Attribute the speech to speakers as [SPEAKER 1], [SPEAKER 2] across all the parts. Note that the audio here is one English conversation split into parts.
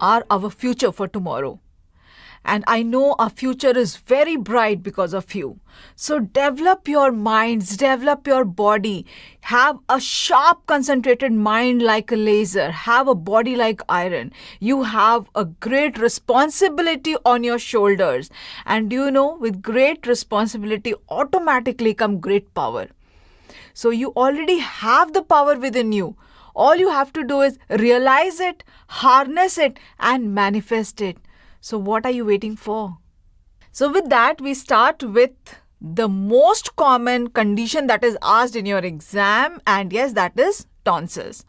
[SPEAKER 1] are our future for tomorrow. And I know our future is very bright because of you. So develop your minds, develop your body. Have a sharp, concentrated mind like a laser. Have a body like iron. You have a great responsibility on your shoulders. And with great responsibility automatically come great power. So you already have the power within you. All you have to do is realize it, harness it, and manifest it. So what are you waiting for? So with that, we start with the most common condition that is asked in your exam, and yes, that is tonsils.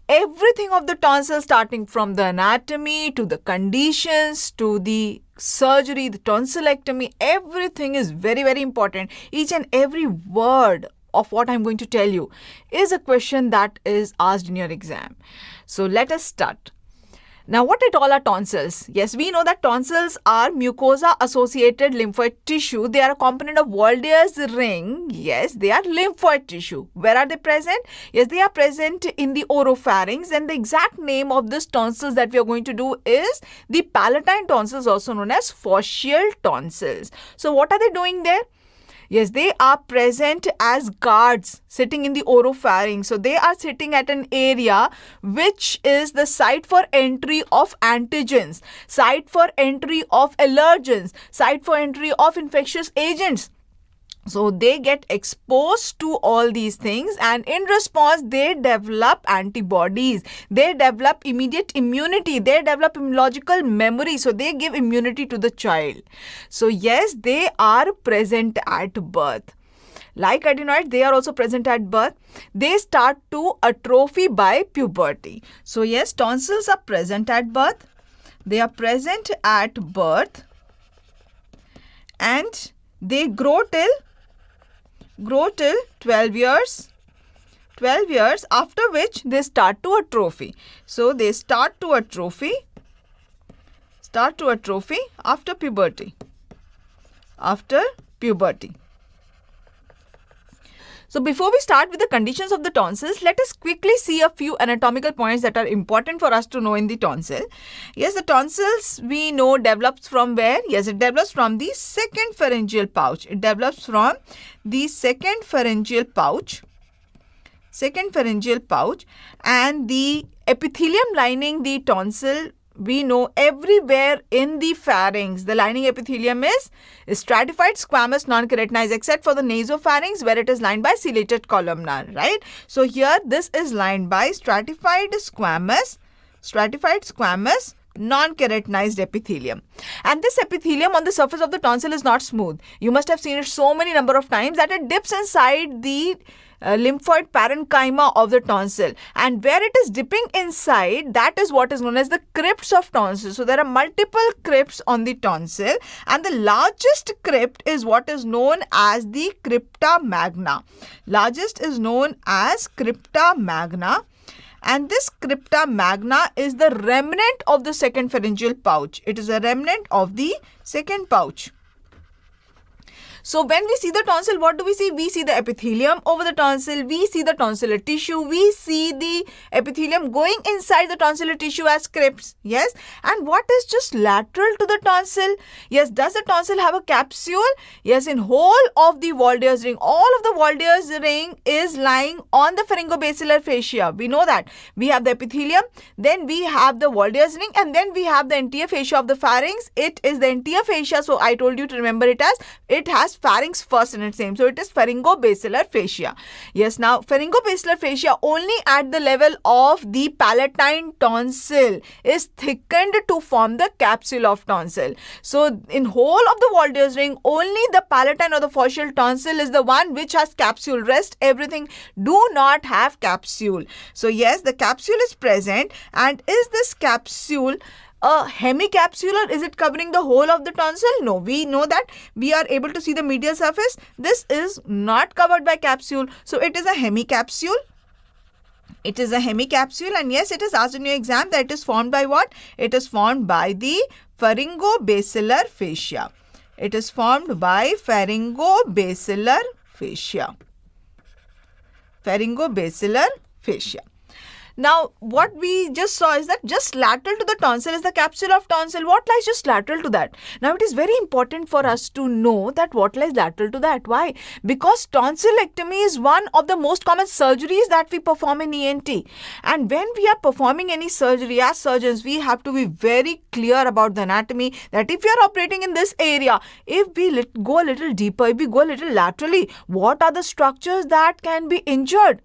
[SPEAKER 1] Everything of the tonsils, starting from the anatomy to the conditions to the surgery, the tonsillectomy, everything is very, very important. Each and every word of what I'm going to tell you is a question that is asked in your exam. So let us start. Now, what at all are tonsils? Yes, we know that tonsils are mucosa-associated lymphoid tissue. They are a component of Walde's ring. Yes, they are lymphoid tissue. Where are they present? Yes, they are present in the oropharynx. And the exact name of this tonsils that we are going to do is the palatine tonsils, also known as phacoid tonsils. So, what are they doing there? Yes, they are present as guards sitting in the oropharynx. So they are sitting at an area which is the site for entry of antigens, site for entry of allergens, site for entry of infectious agents. So they get exposed to all these things, and in response, they develop antibodies. They develop immediate immunity. They develop immunological memory. So they give immunity to the child. So yes, they are present at birth. Like adenoids, they are also present at birth. They start to atrophy by puberty. So yes, tonsils are present at birth. They are present at birth, and they grow till 12 years, after which they start to atrophy. So they start to atrophy after puberty. So before we start with the conditions of the tonsils, let us quickly see a few anatomical points that are important for us to know in the tonsil. Yes, the tonsils we know develops from where? Yes, it develops from the second pharyngeal pouch. And the epithelium lining the tonsil, we know everywhere in the pharynx, the lining epithelium is stratified squamous non-keratinized, except for the nasopharynx where it is lined by ciliated columnar, right? So here this is lined by stratified squamous non-keratinized epithelium. And this epithelium on the surface of the tonsil is not smooth. You must have seen it so many number of times that it dips inside the lymphoid parenchyma of the tonsil, and where it is dipping inside, that is what is known as the crypts of tonsil. So there are multiple crypts on the tonsil, and the largest crypt is what is known as the crypta magna. And this crypta magna is the remnant of the second pharyngeal pouch. It is a remnant of the second pouch. So when we see the tonsil, what do we see? We see the epithelium over the tonsil. We see the tonsillar tissue. We see the epithelium going inside the tonsillar tissue as crypts. Yes. And what is just lateral to the tonsil? Yes. Does the tonsil have a capsule? Yes. In whole of the Walde's ring, all of the Walde's ring is lying on the pharyngobasilar fascia. We know that. We have the epithelium, then we have the Walde's ring, and then we have the anterior fascia of the pharynx. It is the anterior fascia. So I told you to remember it has pharynx first in its name. So it is pharyngobasilar fascia. Yes, now pharyngobasilar fascia only at the level of the palatine tonsil is thickened to form the capsule of tonsil. So in whole of the Walde's ring, only the palatine or the phacoid tonsil is the one which has capsule. Rest everything do not have capsule. So yes, the capsule is present, and is this capsule a hemicapsular? Is it covering the whole of the tonsil? No, we know that we are able to see the medial surface. This is not covered by capsule. So it is a hemicapsule. And yes, it is asked in your exam that it is formed by what? It is formed by the pharyngobasilar fascia. Pharyngobasilar fascia. Now, what we just saw is that just lateral to the tonsil is the capsule of tonsil. What lies just lateral to that? Now, it is very important for us to know that what lies lateral to that. Why? Because tonsillectomy is one of the most common surgeries that we perform in ENT. And when we are performing any surgery as surgeons, we have to be very clear about the anatomy, that if you are operating in this area, if we go a little deeper, if we go a little laterally, what are the structures that can be injured?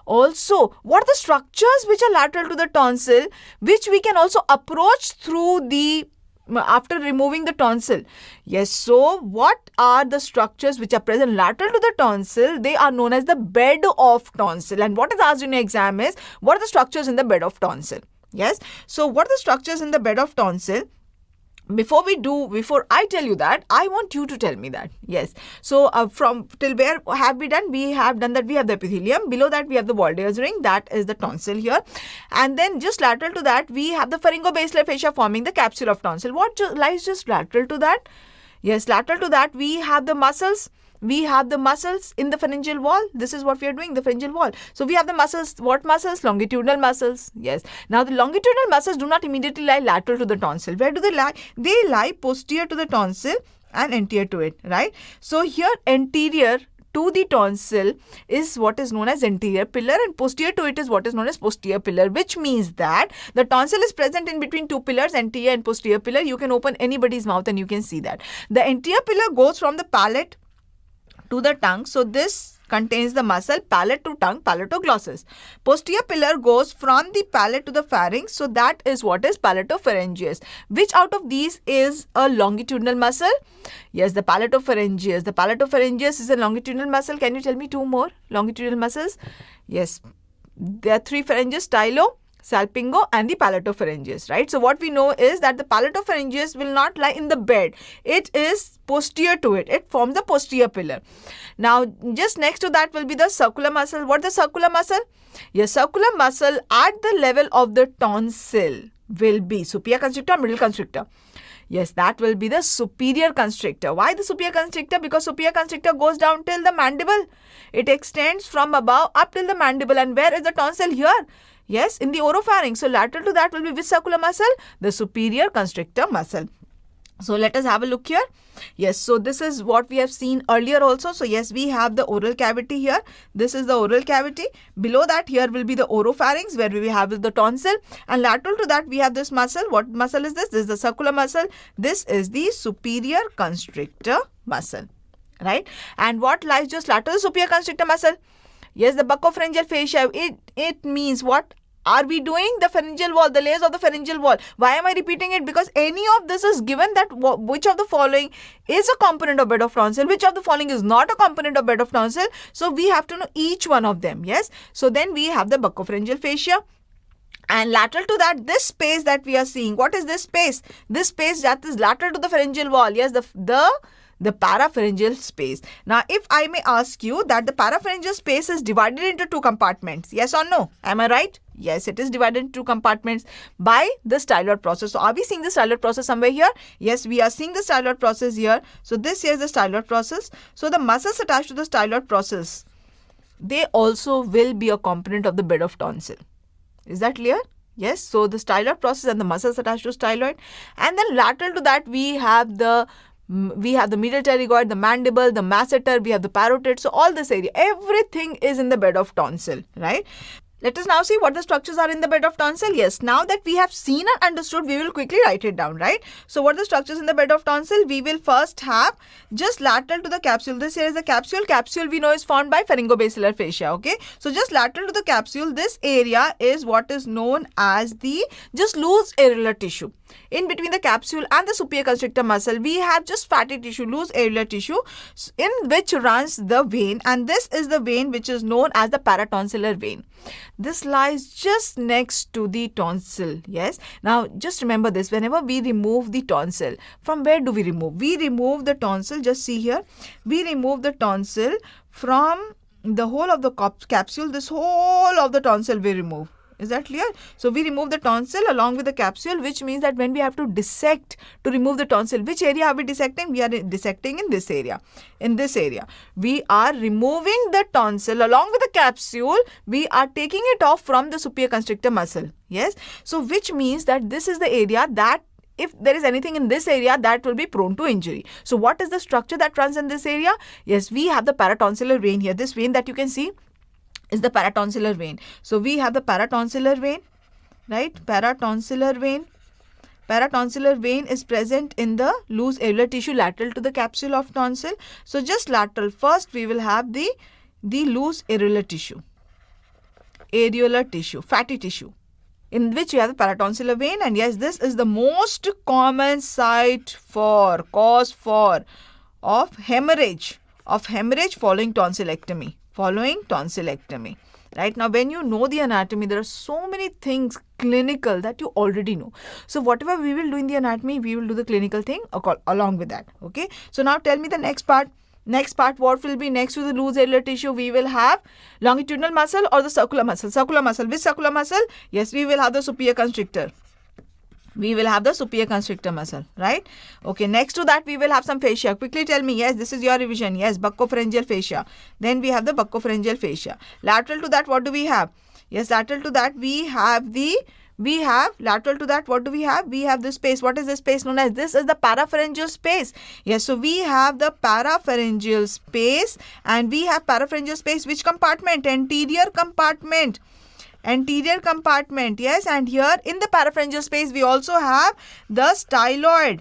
[SPEAKER 1] Also, what are the structures which are lateral to the tonsil, which we can also approach through the after removing the tonsil? Yes, so what are the structures which are present lateral to the tonsil? They are known as the bed of tonsil. And what is asked in your exam is, what are the structures in the bed of tonsil? Yes, so what are the structures in the bed of tonsil? Before I tell you that, I want you to tell me that. Yes. So from till where have we done? We have done that we have the epithelium. Below that we have the Waldeur's ring. That is the tonsil here. And then just lateral to that we have the pharyngobasilar fascia forming the capsule of tonsil. What lies just lateral to that? Yes, lateral to that we have the muscles. We have the muscles in the pharyngeal wall. This is what we are doing, the pharyngeal wall. So we have the muscles. What muscles? Longitudinal muscles. Yes. Now the longitudinal muscles do not immediately lie lateral to the tonsil. Where do they lie? They lie posterior to the tonsil and anterior to it, right? So here anterior to the tonsil is what is known as anterior pillar, and posterior to it is what is known as posterior pillar, which means that the tonsil is present in between two pillars, anterior and posterior pillar. You can open anybody's mouth and you can see that. The anterior pillar goes from the palate to the tongue. So this contains the muscle palate to tongue, palatoglossus. Posterior pillar goes from the palate to the pharynx. So that is what is palatopharyngeus. Which out of these is a longitudinal muscle? Yes, the palatopharyngeus. The palatopharyngeus is a longitudinal muscle. Can you tell me two more longitudinal muscles? Yes, there are three pharyngeus: stylo, salpingo and the palatopharyngeus, right? So what we know is that the palatopharyngeus will not lie in the bed. It is posterior to it. It forms the posterior pillar. Now, just next to that will be the circular muscle. What is the circular muscle? Yes, circular muscle at the level of the tonsil will be superior constrictor, middle constrictor. Yes, that will be the superior constrictor. Why the superior constrictor? Because superior constrictor goes down till the mandible. It extends from above up till the mandible. And where is the tonsil? Here. Yes, in the oropharynx. So lateral to that will be which circular muscle? The superior constrictor muscle. So let us have a look here. Yes, so this is what we have seen earlier also. So yes, we have the oral cavity here. This is the oral cavity. Below that here will be the oropharynx, where we have the tonsil. And lateral to that we have this muscle. What muscle is this? This is the circular muscle. This is the superior constrictor muscle, right? And what lies just lateral to the superior constrictor muscle? Yes, the buccopharyngeal fascia. It means what are we doing? The pharyngeal wall, the layers of the pharyngeal wall. Why am I repeating it? Because any of this is given that which of the following is a component of bed of tonsil, which of the following is not a component of bed of tonsil. So we have to know each one of them. Yes. So then we have the buccopharyngeal fascia. And lateral to that, this space that we are seeing, what is this space? This space that is lateral to the pharyngeal wall. Yes, the parapharyngeal space. Now, if I may ask you that the parapharyngeal space is divided into two compartments, yes or no? Am I right? Yes, it is divided into two compartments by the styloid process. So, are we seeing the styloid process somewhere here? Yes, we are seeing the styloid process here. So, this here is the styloid process. So, the muscles attached to the styloid process, they also will be a component of the bed of tonsil. Is that clear? Yes, so the styloid process and the muscles attached to styloid. And then lateral to that, we have the medial pterygoid, the mandible, the masseter, we have the parotid. So all this area, everything is in the bed of tonsil, right? Let us now see what the structures are in the bed of tonsil. Yes, now that we have seen and understood, we will quickly write it down, right? So what are the structures in the bed of tonsil? We will first have just lateral to the capsule. This here is the capsule. Capsule we know is formed by pharyngobasilar fascia, okay? So just lateral to the capsule, this area is what is known as the just loose areolar tissue. In between the capsule and the superior constrictor muscle, we have just fatty tissue, loose areolar tissue, in which runs the vein, and this is the vein which is known as the paratonsillar vein. This lies just next to the tonsil. Yes. Now, just remember this. Whenever we remove the tonsil, from where do we remove? We remove the tonsil. Just see here. We remove the tonsil from the whole of the capsule. This whole of the tonsil we remove. Is that clear? So we remove the tonsil along with the capsule, which means that when we have to dissect to remove the tonsil, which area are we dissecting? We are dissecting in this area. In this area, we are removing the tonsil along with the capsule. We are taking it off from the superior constrictor muscle. Yes. So which means that this is the area that if there is anything in this area that will be prone to injury. So what is the structure that runs in this area? Yes, we have the paratonsillar vein here. This vein that you can see is the paratonsillar vein. So we have the paratonsillar vein, right? Paratonsillar vein. Paratonsillar vein is present in the loose areolar tissue lateral to the capsule of tonsil. So just lateral. First we will have the loose areolar tissue. Areolar tissue, fatty tissue, in which you have the paratonsillar vein. And yes, this is the most common cause of hemorrhage following tonsillectomy. Right now, when you know the anatomy, there are so many things clinical that you already know. So whatever we will do in the anatomy, we will do the clinical thing along with that. Okay. So now tell me the next part. Next part, what will be next to the loose areolar tissue? We will have longitudinal muscle or the circular muscle. Circular muscle. Which circular muscle? Yes, we will have the superior constrictor. We will have the superior constrictor muscle, right? Okay, next to that we will have some fascia. Quickly tell me. Yes, this is your revision. Yes, buccopharyngeal fascia. Then we have the buccopharyngeal fascia. Lateral to that, what do we have? Yes, lateral to that we have lateral to that, what do we have? We have this space. What is this space known as? This is the parapharyngeal space. Yes, so we have the parapharyngeal space, and we have parapharyngeal space. Which compartment? Anterior compartment. Anterior compartment. Yes, and here in the parapharyngeal space we also have the styloid.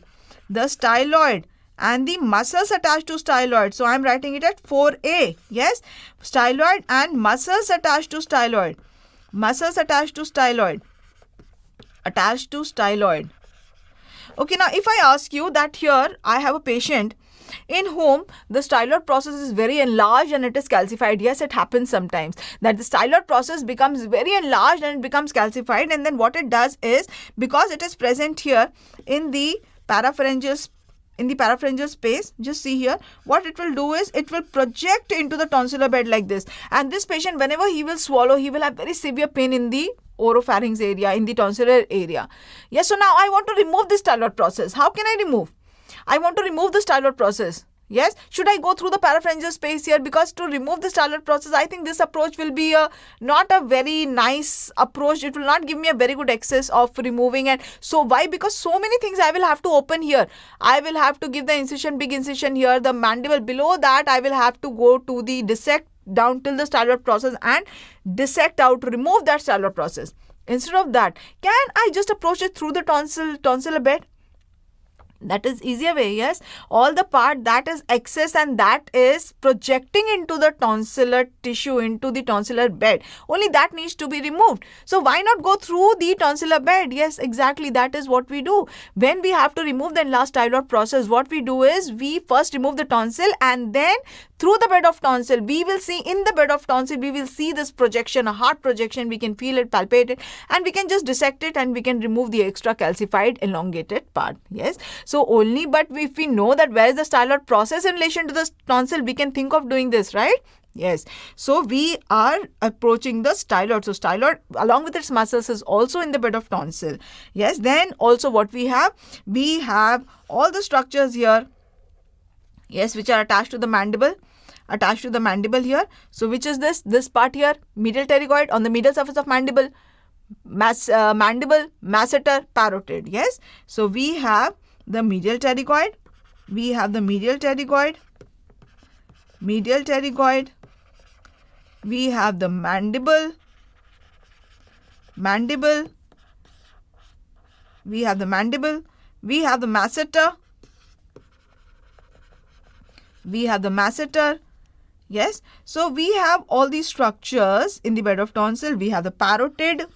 [SPEAKER 1] The styloid and the muscles attached to styloid. So I am writing it at 4A. Yes, styloid and muscles attached to styloid. Muscles attached to styloid. Attached to styloid. Okay, now if I ask you that here I have a patient in whom the styloid process is very enlarged and it is calcified. Yes, it happens sometimes that the styloid process becomes very enlarged and it becomes calcified, and then what it does is, because it is present here in the parapharyngeal space, just see here, what it will do is it will project into the tonsillar bed like this, and this patient, whenever he will swallow, he will have very severe pain in the oropharynx area, in the tonsillar area. Yes, so now I want to remove this styloid process. How can I remove? I want to remove the styloid process. Yes, should I go through the parapharyngeal space here? Because to remove the styloid process, I think this approach will be not a very nice approach. It will not give me a very good access of removing. And so why? Because so many things I will have to open here. I will have to give the incision, big incision here, the mandible. Below that, I will have to go to the dissect down till the styloid process and dissect out, remove that styloid process. Instead of that, can I just approach it through the tonsillar bed? That is easier way. Yes, all the part that is excess and that is projecting into the tonsillar tissue, into the tonsillar bed, only that needs to be removed. So why not go through the tonsillar bed? Yes, exactly, that is what we do. When we have to remove the enlarged styloid process, what we do is we first remove the tonsil, and then through the bed of tonsil, we will see in the bed of tonsil, we will see this projection, a hard projection. We can feel it, palpate it, and we can just dissect it and we can remove the extra calcified elongated part. Yes. So only, but if we know that where is the styloid process in relation to the tonsil, we can think of doing this, right? Yes. So we are approaching the styloid. So styloid along with its muscles is also in the bed of tonsil. Yes. Then also what we have all the structures here. Yes, which are attached to the mandible. Attached to the mandible here. So which is this part here, medial pterygoid on the medial surface of mandible, mandible, masseter, parotid. Yes. So we have the medial pterygoid. We have the medial pterygoid. Medial pterygoid. We have the mandible. Mandible. We have the mandible. We have the masseter. We have the masseter. Yes. So we have all these structures in the bed of tonsil. We have the parotid.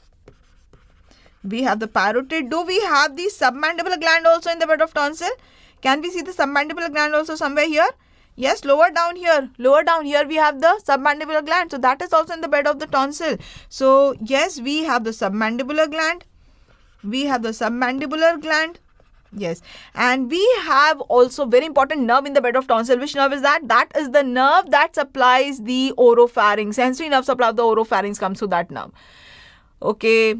[SPEAKER 1] We have the parotid. Do we have the submandibular gland also in the bed of tonsil? Can we see the submandibular gland also somewhere here? Yes, lower down here. Lower down here we have the submandibular gland. So that is also in the bed of the tonsil. So yes, we have the submandibular gland. We have the submandibular gland. Yes, and we have also very important nerve in the bed of tonsil. Which nerve is that? That is the nerve that supplies the oropharynx. Sensory nerve supply of the oropharynx comes through that nerve. Okay,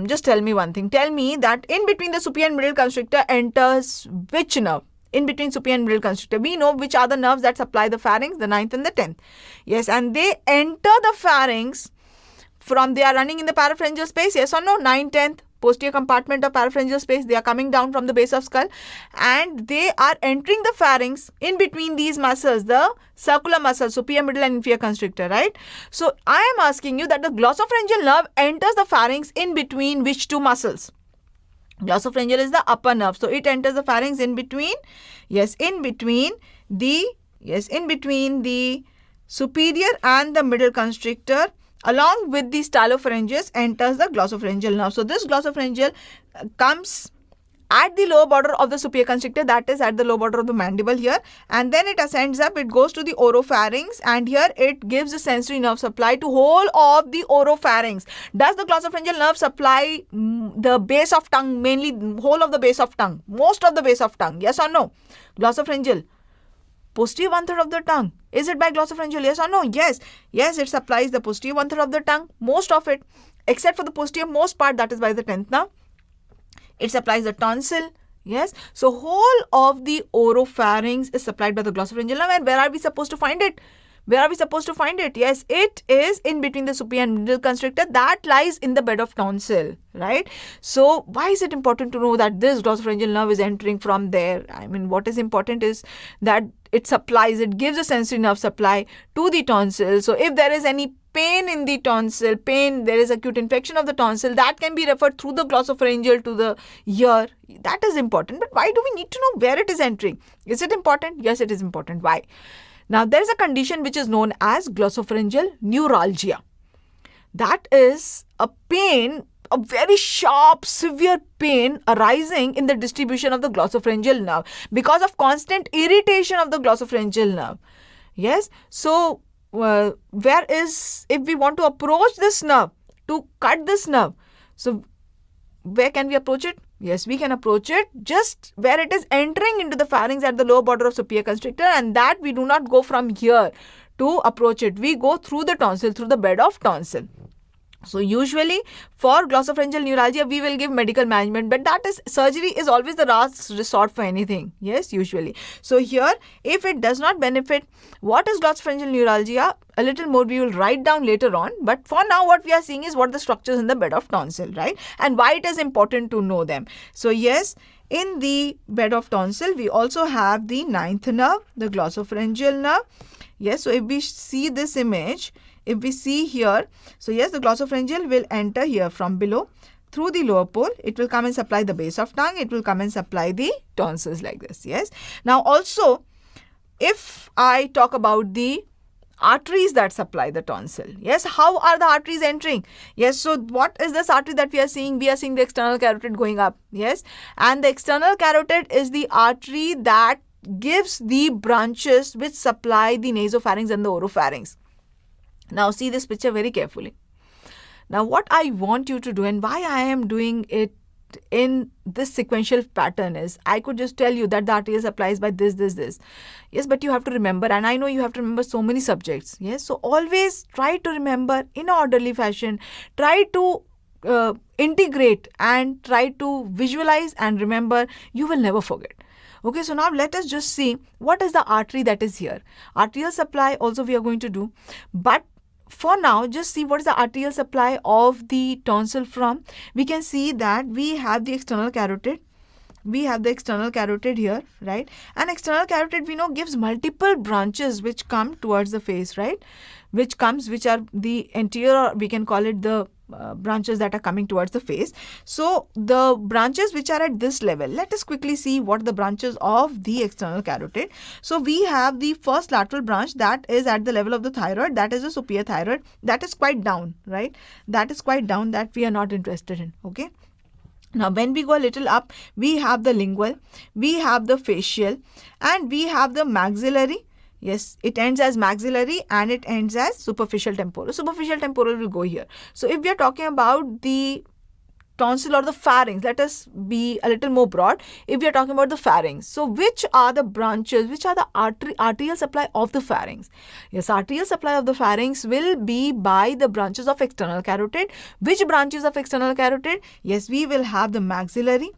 [SPEAKER 1] just tell me one thing. Tell me that in between the superior and middle constrictor enters which nerve? In between superior and middle constrictor, we know which are the nerves that supply the pharynx, the ninth and the 10th. Yes, and they enter the pharynx from, they are running in the parapharyngeal space, yes or no? 9, 10th, posterior compartment of parapharyngeal space, they are coming down from the base of skull and they are entering the pharynx in between these muscles, the circular muscles, superior, middle and inferior constrictor, right? So I am asking you that the glossopharyngeal nerve enters the pharynx in between which two muscles? Glossopharyngeal is the upper nerve, so it enters the pharynx in between, in between the superior and the middle constrictor, along with the stylopharyngeus enters the glossopharyngeal nerve. So this glossopharyngeal comes at the lower border of the superior constrictor, that is at the lower border of the mandible here, and then it ascends up, it goes to the oropharynx, and here it gives the sensory nerve supply to whole of the oropharynx. Does the glossopharyngeal nerve supply the base of tongue, mainly whole of the base of tongue, most of the base of tongue, yes or no? Glossopharyngeal, posterior 1/3 of the tongue. Is it by glossopharyngeal? Yes or no? Yes. Yes, it supplies the posterior 1/3 of the tongue, most of it, except for the posterior most part, that is by the 10th nerve. It supplies the tonsil. Yes. So whole of the oropharynx is supplied by the glossopharyngeal nerve. And where are we supposed to find it? Where are we supposed to find it? Yes, it is in between the superior and middle constrictor, that lies in the bed of tonsil, right? So why is it important to know that this glossopharyngeal nerve is entering from there? I mean, what is important is that it supplies, it gives a sensory nerve supply to the tonsil. So if there is any pain in the tonsil, there is acute infection of the tonsil, that can be referred through the glossopharyngeal to the ear. That is important. But why do we need to know where it is entering? Is it important? Yes, it is important. Why? Now, there is a condition which is known as glossopharyngeal neuralgia. That is a pain, a very sharp, severe pain arising in the distribution of the glossopharyngeal nerve because of constant irritation of the glossopharyngeal nerve. Yes. So, if we want to approach this nerve, to cut this nerve, so where can we approach it? Yes, we can approach it just where it is entering into the pharynx at the lower border of superior constrictor, and that we do not go from here to approach it. We go through the tonsil, through the bed of tonsil. So usually for glossopharyngeal neuralgia, we will give medical management, but that is, surgery is always the last resort for anything. Yes, usually. So here, if it does not benefit, what is glossopharyngeal neuralgia? A little more we will write down later on. But for now, what we are seeing is what the structures in the bed of tonsil, right? And why it is important to know them. So yes, in the bed of tonsil, we also have the 9th nerve, the glossopharyngeal nerve. Yes, so if we see this image, if we see here, so yes, the glossopharyngeal will enter here from below through the lower pole. It will come and supply the base of tongue. It will come and supply the tonsils like this. Yes. Now also, if I talk about the arteries that supply the tonsil. Yes, how are the arteries entering? Yes, so what is this artery that we are seeing? We are seeing the external carotid going up. Yes, and the external carotid is the artery that gives the branches which supply the nasopharynx and the oropharynx. Now see this picture very carefully. Now what I want you to do, and why I am doing it in this sequential pattern, is I could just tell you that the arterial supplies by this. Yes, but you have to remember, and I know you have to remember so many subjects. Yes, so always try to remember in an orderly fashion. Try to integrate and try to visualize and remember. You will never forget. Okay, so now let us just see what is the artery that is here. Arterial supply also we are going to do, but for now, just see what is the arterial supply of the tonsil from. We can see that we have the external carotid. We have the external carotid here, right? And external carotid, we know, gives multiple branches which come towards the face, right? Which are the anterior, we can call it the branches that are coming towards the face. So the branches which are at this level, let us quickly see what the branches of the external carotid. So we have the first lateral branch that is at the level of the thyroid, that is the superior thyroid, that is quite down, right? That is quite down, that we are not interested in. Okay. Now, when we go a little up, we have the lingual, we have the facial, and we have the maxillary. Yes, it ends as maxillary and it ends as superficial temporal. Superficial temporal will go here. So if we are talking about the tonsil or the pharynx, let us be a little more broad. If we are talking about the pharynx, so which are the branches, which are the arterial supply of the pharynx? Yes, arterial supply of the pharynx will be by the branches of external carotid. Which branches of external carotid? Yes, we will have the maxillary,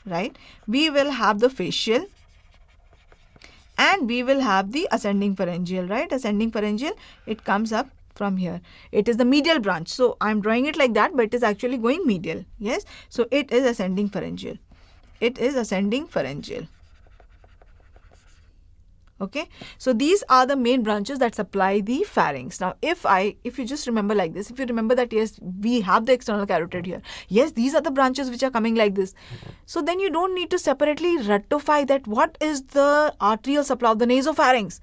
[SPEAKER 1] right? We will have the facial, and we will have the ascending pharyngeal, right? Ascending pharyngeal, it comes up from here. It is the medial branch. So I'm drawing it like that, but it is actually going medial. Yes. So it is ascending pharyngeal. Okay. So these are the main branches that supply the pharynx. Now, if you just remember like this, if you remember that, yes, we have the external carotid here. Yes, these are the branches which are coming like this. So then you don't need to separately rectify that what is the arterial supply of the nasopharynx.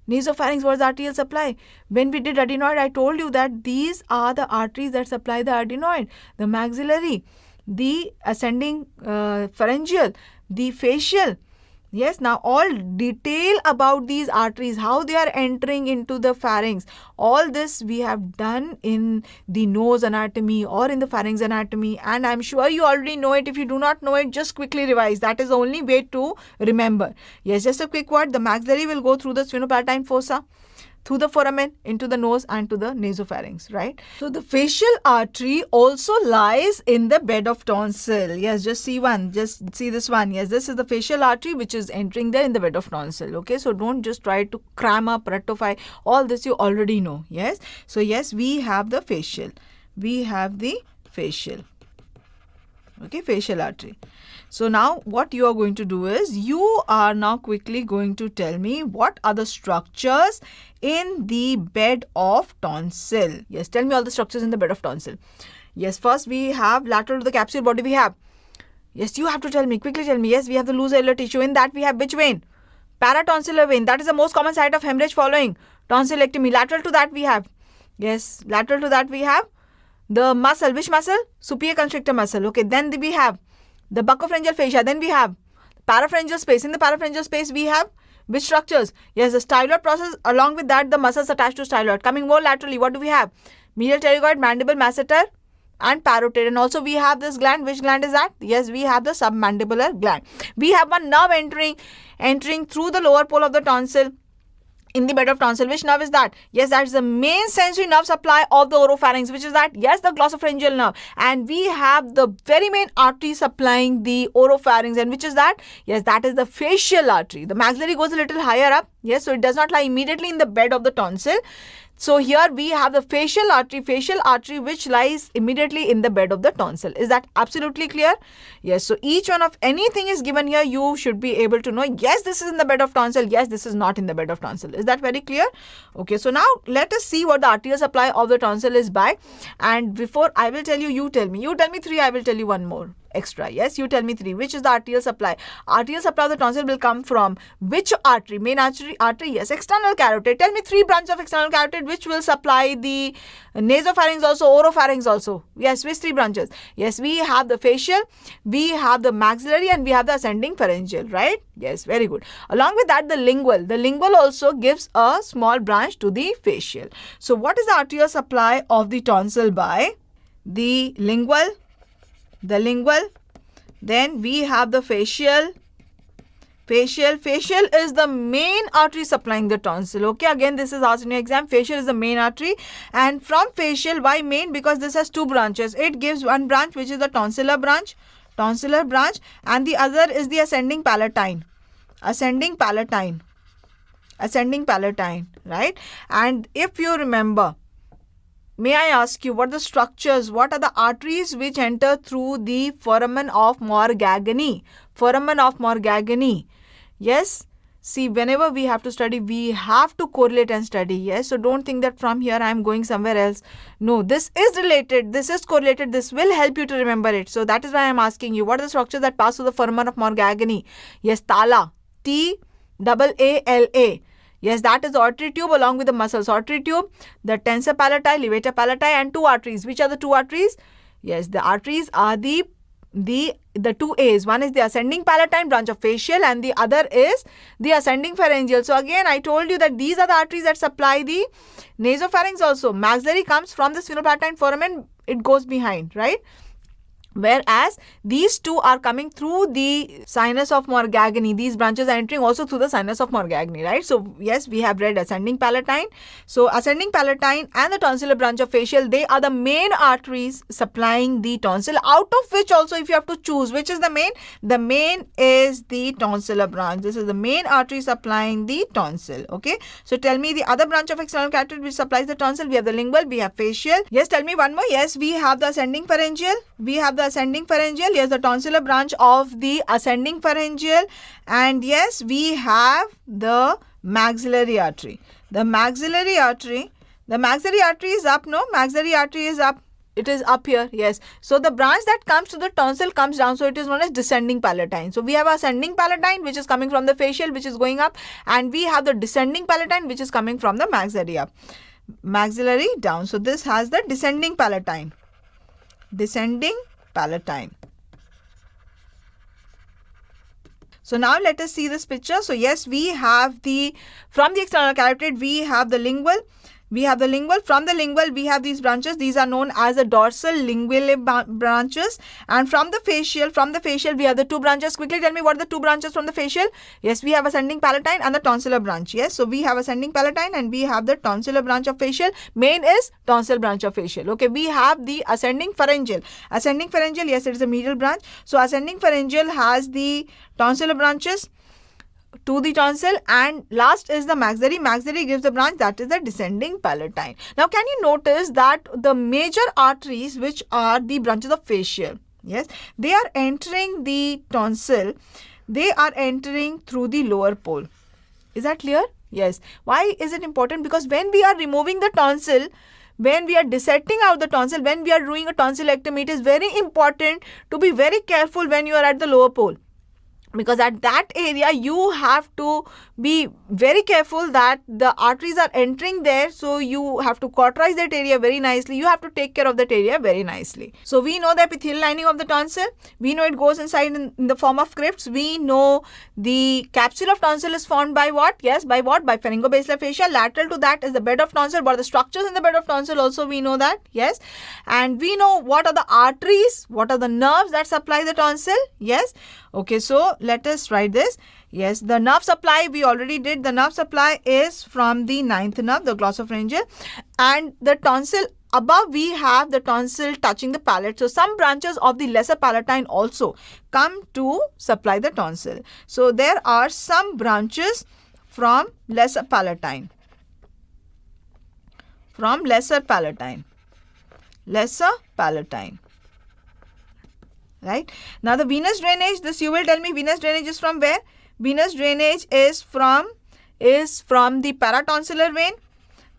[SPEAKER 1] Nasopharynx was arterial supply. When we did adenoid, I told you that these are the arteries that supply the adenoid, the maxillary, the ascending pharyngeal, the facial. Yes, now all detail about these arteries, how they are entering into the pharynx, all this we have done in the nose anatomy or in the pharynx anatomy, and I'm sure you already know it. If you do not know it, just quickly revise. That is the only way to remember. Yes, just a quick word. The maxillary will go through the sphenopalatine fossa, through the foramen, into the nose and to the nasopharynx, right? So the facial artery also lies in the bed of tonsil. Yes, just see this one. Yes, this is the facial artery which is entering there in the bed of tonsil. Okay, so don't just try to cram up, rectify. All this you already know. Yes, so yes, we have the facial. Okay, facial artery. So now what you are going to do is, you are now quickly going to tell me what are the structures in the bed of tonsil. Yes, tell me all the structures in the bed of tonsil. Yes, first we have lateral to the capsule body we have. Yes, you have to tell me, quickly tell me. Yes, we have the loose alveolar tissue. In that we have which vein? Paratonsillar vein. That is the most common site of hemorrhage following tonsillectomy. Lateral to that we have. Yes, lateral to that we have the muscle. Which muscle? Superior constrictor muscle. Okay, then we have the buccopharyngeal fascia. Then we have parapharyngeal space. In the parapharyngeal space, we have which structures? Yes, the styloid process. Along with that, the muscles attached to styloid. Coming more laterally, what do we have? Medial pterygoid, mandible, masseter, and parotid. And also we have this gland. Which gland is that? Yes, we have the submandibular gland. We have one nerve entering through the lower pole of the tonsil in the bed of tonsil. Which nerve is that? Yes, that is the main sensory nerve supply of the oropharynx. Which is that? Yes, the glossopharyngeal nerve. And we have the very main artery supplying the oropharynx. And which is that? Yes, that is the facial artery. The maxillary goes a little higher up. Yes, so it does not lie immediately in the bed of the tonsil. So here we have the facial artery which lies immediately in the bed of the tonsil. Is that absolutely clear? Yes, so each one of anything is given here, you should be able to know, yes, this is in the bed of tonsil, yes, this is not in the bed of tonsil. Is that very clear? Okay, so now let us see what the arterial supply of the tonsil is by. And before I will tell you, you tell me 3, I will tell you one more extra. Yes, you tell me 3. Which is the arterial supply? Arterial supply of the tonsil will come from which artery? Main artery? Yes, external carotid. Tell me 3 branches of external carotid which will supply the nasopharynx also, oropharynx also. Yes, which 3 branches? Yes, we have the facial, we have the maxillary, and we have the ascending pharyngeal, right? Yes, very good. Along with that, the lingual. The lingual also gives a small branch to the facial. So what is the arterial supply of the tonsil by? The lingual, then we have the facial. Facial is the main artery supplying the tonsil. Okay, again this is asked in your exam. Facial is the main artery, and from facial, why main? Because this has 2 branches. It gives one branch which is the tonsillar branch, and the other is the ascending palatine, right? And if you remember, may I ask you, what are the arteries which enter through the foramen of Morgagni? Yes. See, whenever we have to study, we have to correlate and study. Yes. So don't think that from here I am going somewhere else. No, this is related. This is correlated. This will help you to remember it. So that is why I am asking you, what are the structures that pass through the foramen of Morgagni? Yes, Tala. T-A-A-L-A. Yes, that is the artery tube along with the muscles. Artery tube, the tensor palati, levator palati, and 2 arteries. Which are the 2 arteries? Yes, the arteries are the 2 A's. One is the ascending palatine branch of facial, and the other is the ascending pharyngeal. So again, I told you that these are the arteries that supply the nasopharynx also. Maxillary comes from the sphenopalatine foramen it goes behind, right? Whereas these two are coming through the sinus of Morgagni. These branches are entering also through the sinus of Morgagni, right? So yes, we have read ascending palatine. So ascending palatine and the tonsillar branch of facial, they are the main arteries supplying the tonsil, out of which also if you have to choose which is the main is the tonsillar branch. This is the main artery supplying the tonsil. Okay, so tell me the other branch of external carotid which supplies the tonsil. We have the lingual, we have facial. Yes, tell me one more. Yes, we have the ascending pharyngeal, we have the ascending pharyngeal. Yes, the tonsillar branch of the ascending pharyngeal. And yes, we have the maxillary artery. The maxillary artery is up, no? Maxillary artery is up. It is up here, yes. So the branch that comes to the tonsil comes down, so it is known as descending palatine. So we have ascending palatine which is coming from the facial, which is going up, and we have the descending palatine which is coming from the maxillary up. Maxillary down. So this has the descending palatine. Descending palatine. So now let us see this picture. So yes, we have from the external carotid, we have the lingual. From the lingual, we have these branches. These are known as the dorsal lingual branches. And from the facial, we have the two branches. Quickly tell me what are the two branches from the facial. Yes, we have ascending palatine and the tonsillar branch. Yes, so we have ascending palatine and we have the tonsillar branch of facial. Main is tonsil branch of facial. Okay, we have the ascending pharyngeal. Ascending pharyngeal, yes, it is a medial branch. So ascending pharyngeal has the tonsillar branches to the tonsil, and last is the maxillary. Maxillary gives the branch that is the descending palatine. Now can you notice that the major arteries which are the branches of facial, yes, they are entering the tonsil, they are entering through the lower pole. Is that clear? Yes. Why is it important? Because when we are removing the tonsil, when we are dissecting out the tonsil, when we are doing a tonsillectomy, it is very important to be very careful when you are at the lower pole. Because at that area, you have to be very careful that the arteries are entering there. So you have to cauterize that area very nicely. You have to take care of that area very nicely. So we know the epithelial lining of the tonsil. We know it goes inside in the form of crypts. We know the capsule of tonsil is formed by what? Yes, by what? By pharyngobasilar fascia. Lateral to that is the bed of tonsil. What are the structures in the bed of tonsil? Also we know that. Yes. And we know what are the arteries, what are the nerves that supply the tonsil. Yes. Okay, so let us write this. Yes, the nerve supply we already did. The nerve supply is from the ninth nerve, the glossopharyngeal, and the tonsil. Above we have the tonsil touching the palate. So some branches of the lesser palatine also come to supply the tonsil. So there are some branches from lesser palatine. From lesser palatine. Lesser palatine. Right. Now the venous drainage, this you will tell me venous drainage is from where? Venous drainage is from the paratonsillar vein.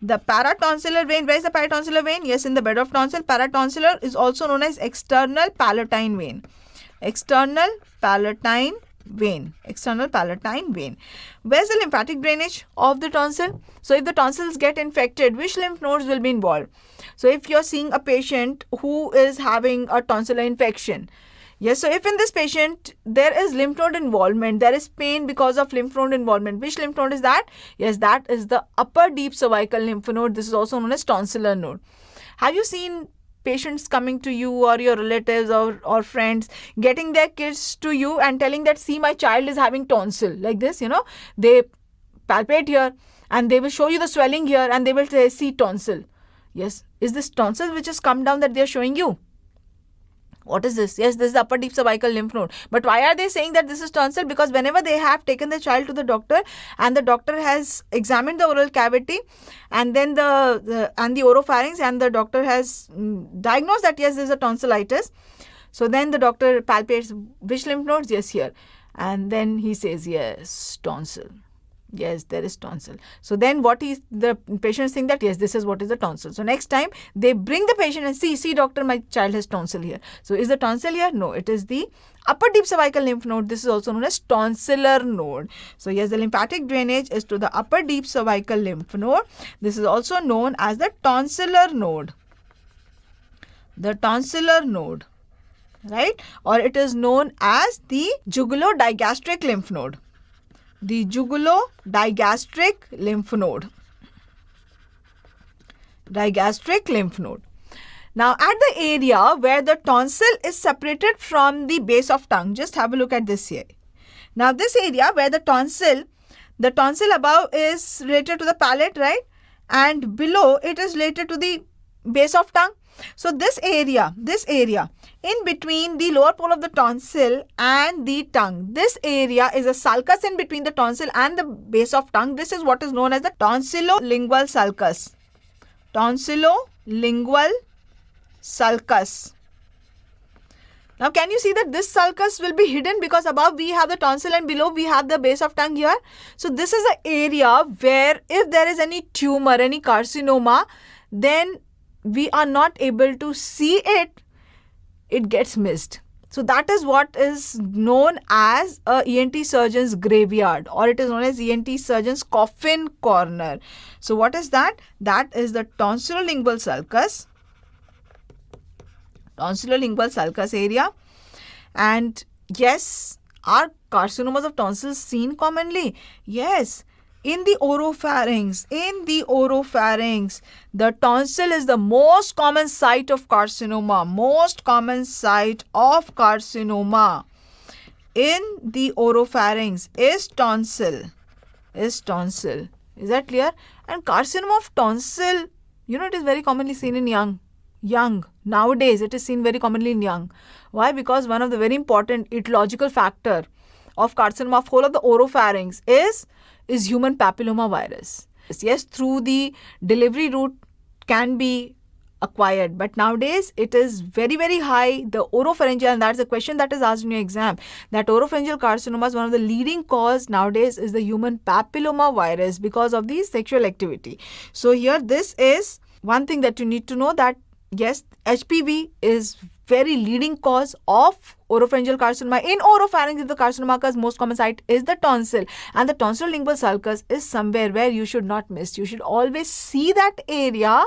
[SPEAKER 1] The paratonsillar vein, where is the paratonsillar vein? Yes, in the bed of tonsil. Paratonsillar is also known as external palatine vein. External palatine vein. External palatine vein. Where's the lymphatic drainage of the tonsil? So if the tonsils get infected, which lymph nodes will be involved? So if you're seeing a patient who is having a tonsillar infection, yes, so if in this patient there is lymph node involvement, there is pain because of lymph node involvement. Which lymph node is that? Yes, that is the upper deep cervical lymph node. This is also known as tonsillar node. Have you seen patients coming to you or your relatives or friends getting their kids to you and telling that, see, my child is having tonsil like this, they palpate here and they will show you the swelling here and they will say, see, tonsil. Yes, is this tonsil which has come down that they are showing you? What is this? Yes, this is the upper deep cervical lymph node. But why are they saying that this is tonsil? Because whenever they have taken the child to the doctor and the doctor has examined the oral cavity and then the oropharynx, and the doctor has diagnosed that yes, there is a tonsillitis. So then the doctor palpates which lymph nodes? Yes, here. And then he says, yes, tonsil. Yes, there is tonsil. So then the patient think that yes, this is what is the tonsil. So next time they bring the patient and see doctor, my child has tonsil here. So is the tonsil here? No, it is the upper deep cervical lymph node. This is also known as tonsillar node. So yes, the lymphatic drainage is to the upper deep cervical lymph node. This is also known as the tonsillar node. The tonsillar node, right? Or it is known as the jugulodigastric lymph node. The jugulodigastric lymph node. Digastric lymph node. Now at the area where the tonsil is separated from the base of tongue, just have a look at this here. Now this area where the tonsil above is related to the palate, right? And below it is related to the base of tongue. So this area in between the lower pole of the tonsil and the tongue, this area is a sulcus in between the tonsil and the base of tongue. This is what is known as the tonsillolingual sulcus. Tonsillolingual sulcus. Now can you see that this sulcus will be hidden because above we have the tonsil and below we have the base of tongue here. So this is the area where if there is any tumor, any carcinoma, then we are not able to see it. It gets missed. So that is what is known as a ENT surgeon's graveyard, or it is known as ENT surgeon's coffin corner. So what is that? That is the tonsillolingual sulcus. Tonsillolingual sulcus area. And yes, are carcinomas of tonsils seen commonly? Yes. In the oropharynx, the tonsil is the most common site of carcinoma. In the oropharynx is tonsil. Is that clear? And carcinoma of tonsil, it is very commonly seen in young. Nowadays, it is seen very commonly in young. Why? Because one of the very important etiological factor of carcinoma of whole of the oropharynx is human papilloma virus. Yes, through the delivery route can be acquired, but nowadays it is very, very high, the oropharyngeal, and that's a question that is asked in your exam, that oropharyngeal carcinoma is one of the leading cause nowadays is the human papilloma virus because of the sexual activity. So here this is one thing that you need to know, that yes, HPV is very leading cause of oropharyngeal carcinoma. In oropharynx, if the carcinoma occurs, most common site is the tonsil, and the tonsillolingual sulcus is somewhere where you should not miss. You should always see that area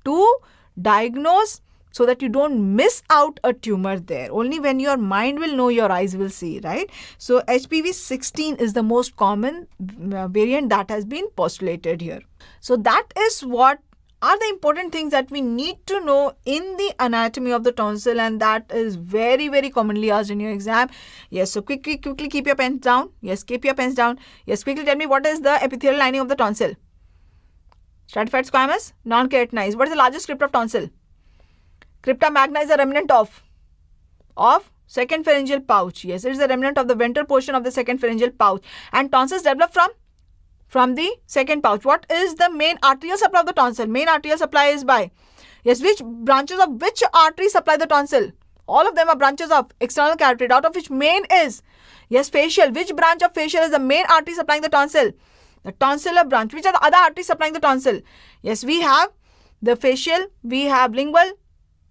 [SPEAKER 1] to diagnose so that you don't miss out a tumor there. Only when your mind will know, your eyes will see, right? So HPV 16 is the most common variant that has been postulated here. So that is what are the important things that we need to know in the anatomy of the tonsil, and that is very, very commonly asked in your exam. Yes, so quickly keep your pens down. Yes, keep your pens down. Yes, quickly tell me, what is the epithelial lining of the tonsil? Stratified squamous, non-keratinized. What is the largest crypt of tonsil? Crypta magna is a remnant of second pharyngeal pouch. Yes, it is a remnant of the ventral portion of the second pharyngeal pouch. And tonsils develop from the second pouch. What is the main arterial supply of the tonsil? Main arterial supply is by, yes, which branches of which artery supply the tonsil? All of them are branches of external carotid, out of which main is, yes, facial. Which branch of facial is the main artery supplying the tonsil? The tonsillar branch. Which are the other arteries supplying the tonsil? Yes, we have the facial, we have lingual,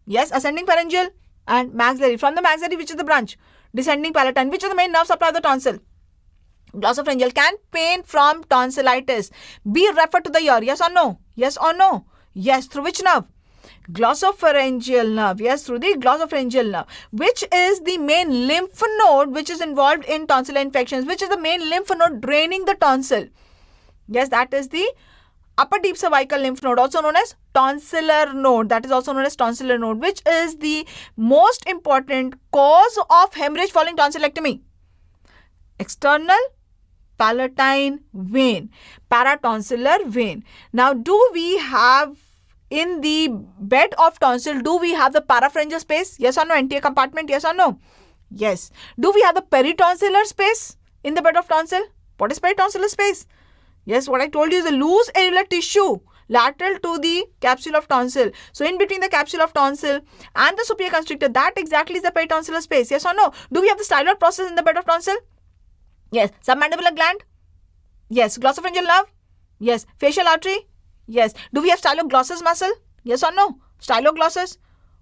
[SPEAKER 1] yes, ascending pharyngeal, and maxillary. From the maxillary, which is the branch? Descending palatine. Which is the main nerve supply of the tonsil? Glossopharyngeal. Can pain from tonsillitis be referred to the ear? Yes or no? Yes or no? Yes. Through which nerve? Glossopharyngeal nerve. Yes, through the glossopharyngeal nerve. Which is the main lymph node which is involved in tonsillar infections? Which is the main lymph node draining the tonsil? Yes, that is the upper deep cervical lymph node, also known as tonsillar node. That is also known as tonsillar node, which is the most important cause of hemorrhage following tonsillectomy. External palatine vein, paratonsillar vein. Now, do we have in the bed of tonsil, do we have the parapharyngeal space? Yes or no? Anterior compartment? Yes or no? Yes. Do we have the peritonsillar space in the bed of tonsil? What is peritonsillar space? Yes, what I told you is a loose areolar tissue lateral to the capsule of tonsil. So, in between the capsule of tonsil and the superior constrictor, that exactly is the peritonsillar space. Yes or no? Do we have the styloid process in the bed of tonsil? Yes. Submandibular gland? Yes. Glossopharyngeal nerve? Yes. Facial artery? Yes. Do we have styloglossus muscle? Yes or no? Styloglossus?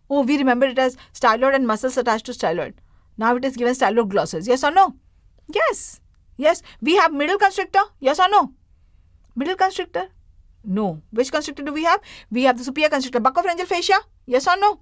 [SPEAKER 1] Oh, we remember it as styloid and muscles attached to styloid. Now it is given styloglossus. Yes or no? Yes. Yes. We have middle constrictor? Yes or no? Middle constrictor? No. Which constrictor do we have? We have the superior constrictor. Buccopharyngeal fascia? Yes or no?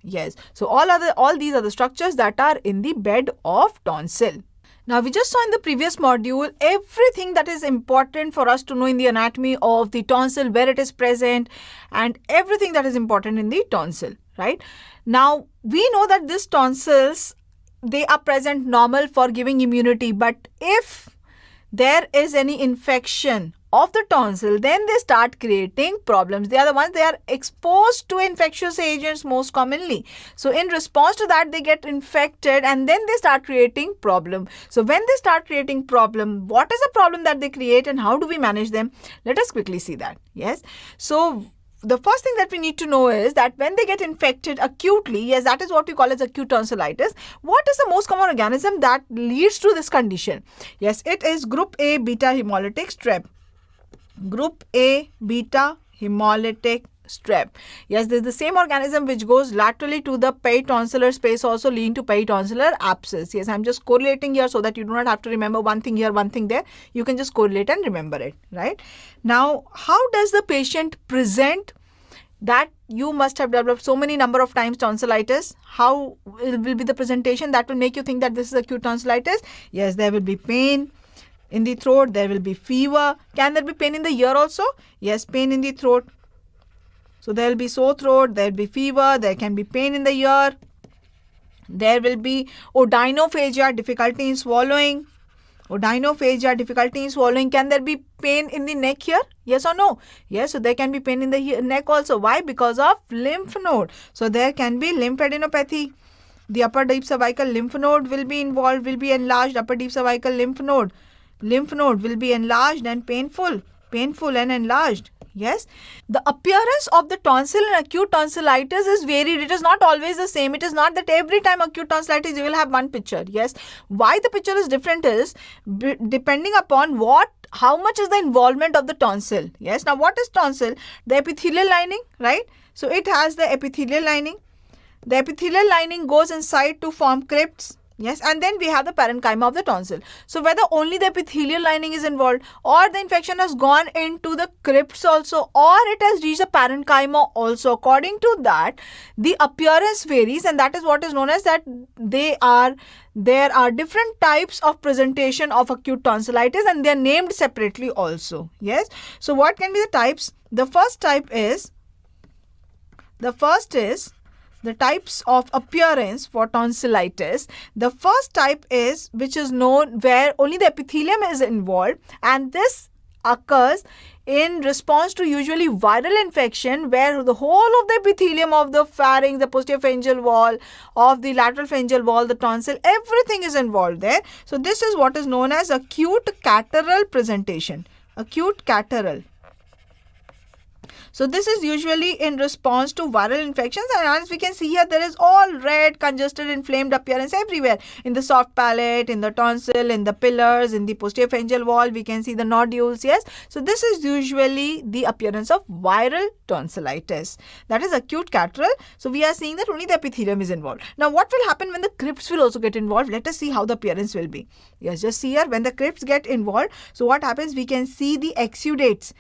[SPEAKER 1] Yes. So all these are the structures that are in the bed of tonsil. Now, we just saw in the previous module everything that is important for us to know in the anatomy of the tonsil, where it is present, and everything that is important in the tonsil, right? Now, we know that these tonsils, they are present normal for giving immunity, but if there is any infection of the tonsil, then they start creating problems. They are the ones, they are exposed to infectious agents most commonly. So in response to that, they get infected and then they start creating problem. So when they start creating problem, what is the problem that they create and how do we manage them? Let us quickly see that. Yes. So the first thing that we need to know is that when they get infected acutely, yes, that is what we call as acute tonsillitis. What is the most common organism that leads to this condition? Yes, it is group A beta hemolytic strep. Group A beta hemolytic strep. Yes, this is the same organism which goes laterally to the peritonsillar space, also leading to peritonsillar abscess. Yes, I'm just correlating here so that you do not have to remember one thing here, one thing there. You can just correlate and remember it, right? Now, how does the patient present? That you must have developed so many number of times tonsillitis. How will be the presentation that will make you think that this is acute tonsillitis? Yes, there will be pain in the throat, there will be fever. Can there be pain in the ear also? Yes, pain in the throat. So there will be sore throat, there will be fever, there can be pain in the ear. There will be odynophagia, difficulty in swallowing. Odynophagia, difficulty in swallowing. Can there be pain in the neck here? Yes or no? Yes, so there can be pain in the neck also. Why? Because of lymph node. So there can be lymphadenopathy. The upper deep cervical lymph node will be involved, will be enlarged. Upper deep cervical lymph node will be enlarged and painful and enlarged. Yes, the appearance of the tonsil in acute tonsillitis is varied. It is not always the same. It is not that every time acute tonsillitis you will have one picture. Yes, why the picture is different is depending upon how much is the involvement of the tonsil. Yes, now what is tonsil? The epithelial lining, right? So it has the epithelial lining. The epithelial lining goes inside to form crypts. Yes, and then we have the parenchyma of the tonsil. So whether only the epithelial lining is involved or the infection has gone into the crypts also or it has reached the parenchyma also, according to that, the appearance varies, and that is what is known as that there are different types of presentation of acute tonsillitis and they are named separately also. Yes, so what can be the types? The first is the types of appearance for tonsillitis. The first type is which is known where only the epithelium is involved, and this occurs in response to usually viral infection where the whole of the epithelium of the pharynx, the posterior pharyngeal wall, of the lateral pharyngeal wall, the tonsil, everything is involved there. So this is what is known as acute catarrhal presentation. Acute catarrhal. So this is usually in response to viral infections, and as we can see here, there is all red, congested, inflamed appearance everywhere. In the soft palate, in the tonsil, in the pillars, in the posterior pharyngeal wall, we can see the nodules. Yes, so this is usually the appearance of viral tonsillitis. That is acute catarrhal. So we are seeing that only the epithelium is involved. Now what will happen when the crypts will also get involved? Let us see how the appearance will be. Yes, just see here when the crypts get involved. So what happens? We can see the exudates.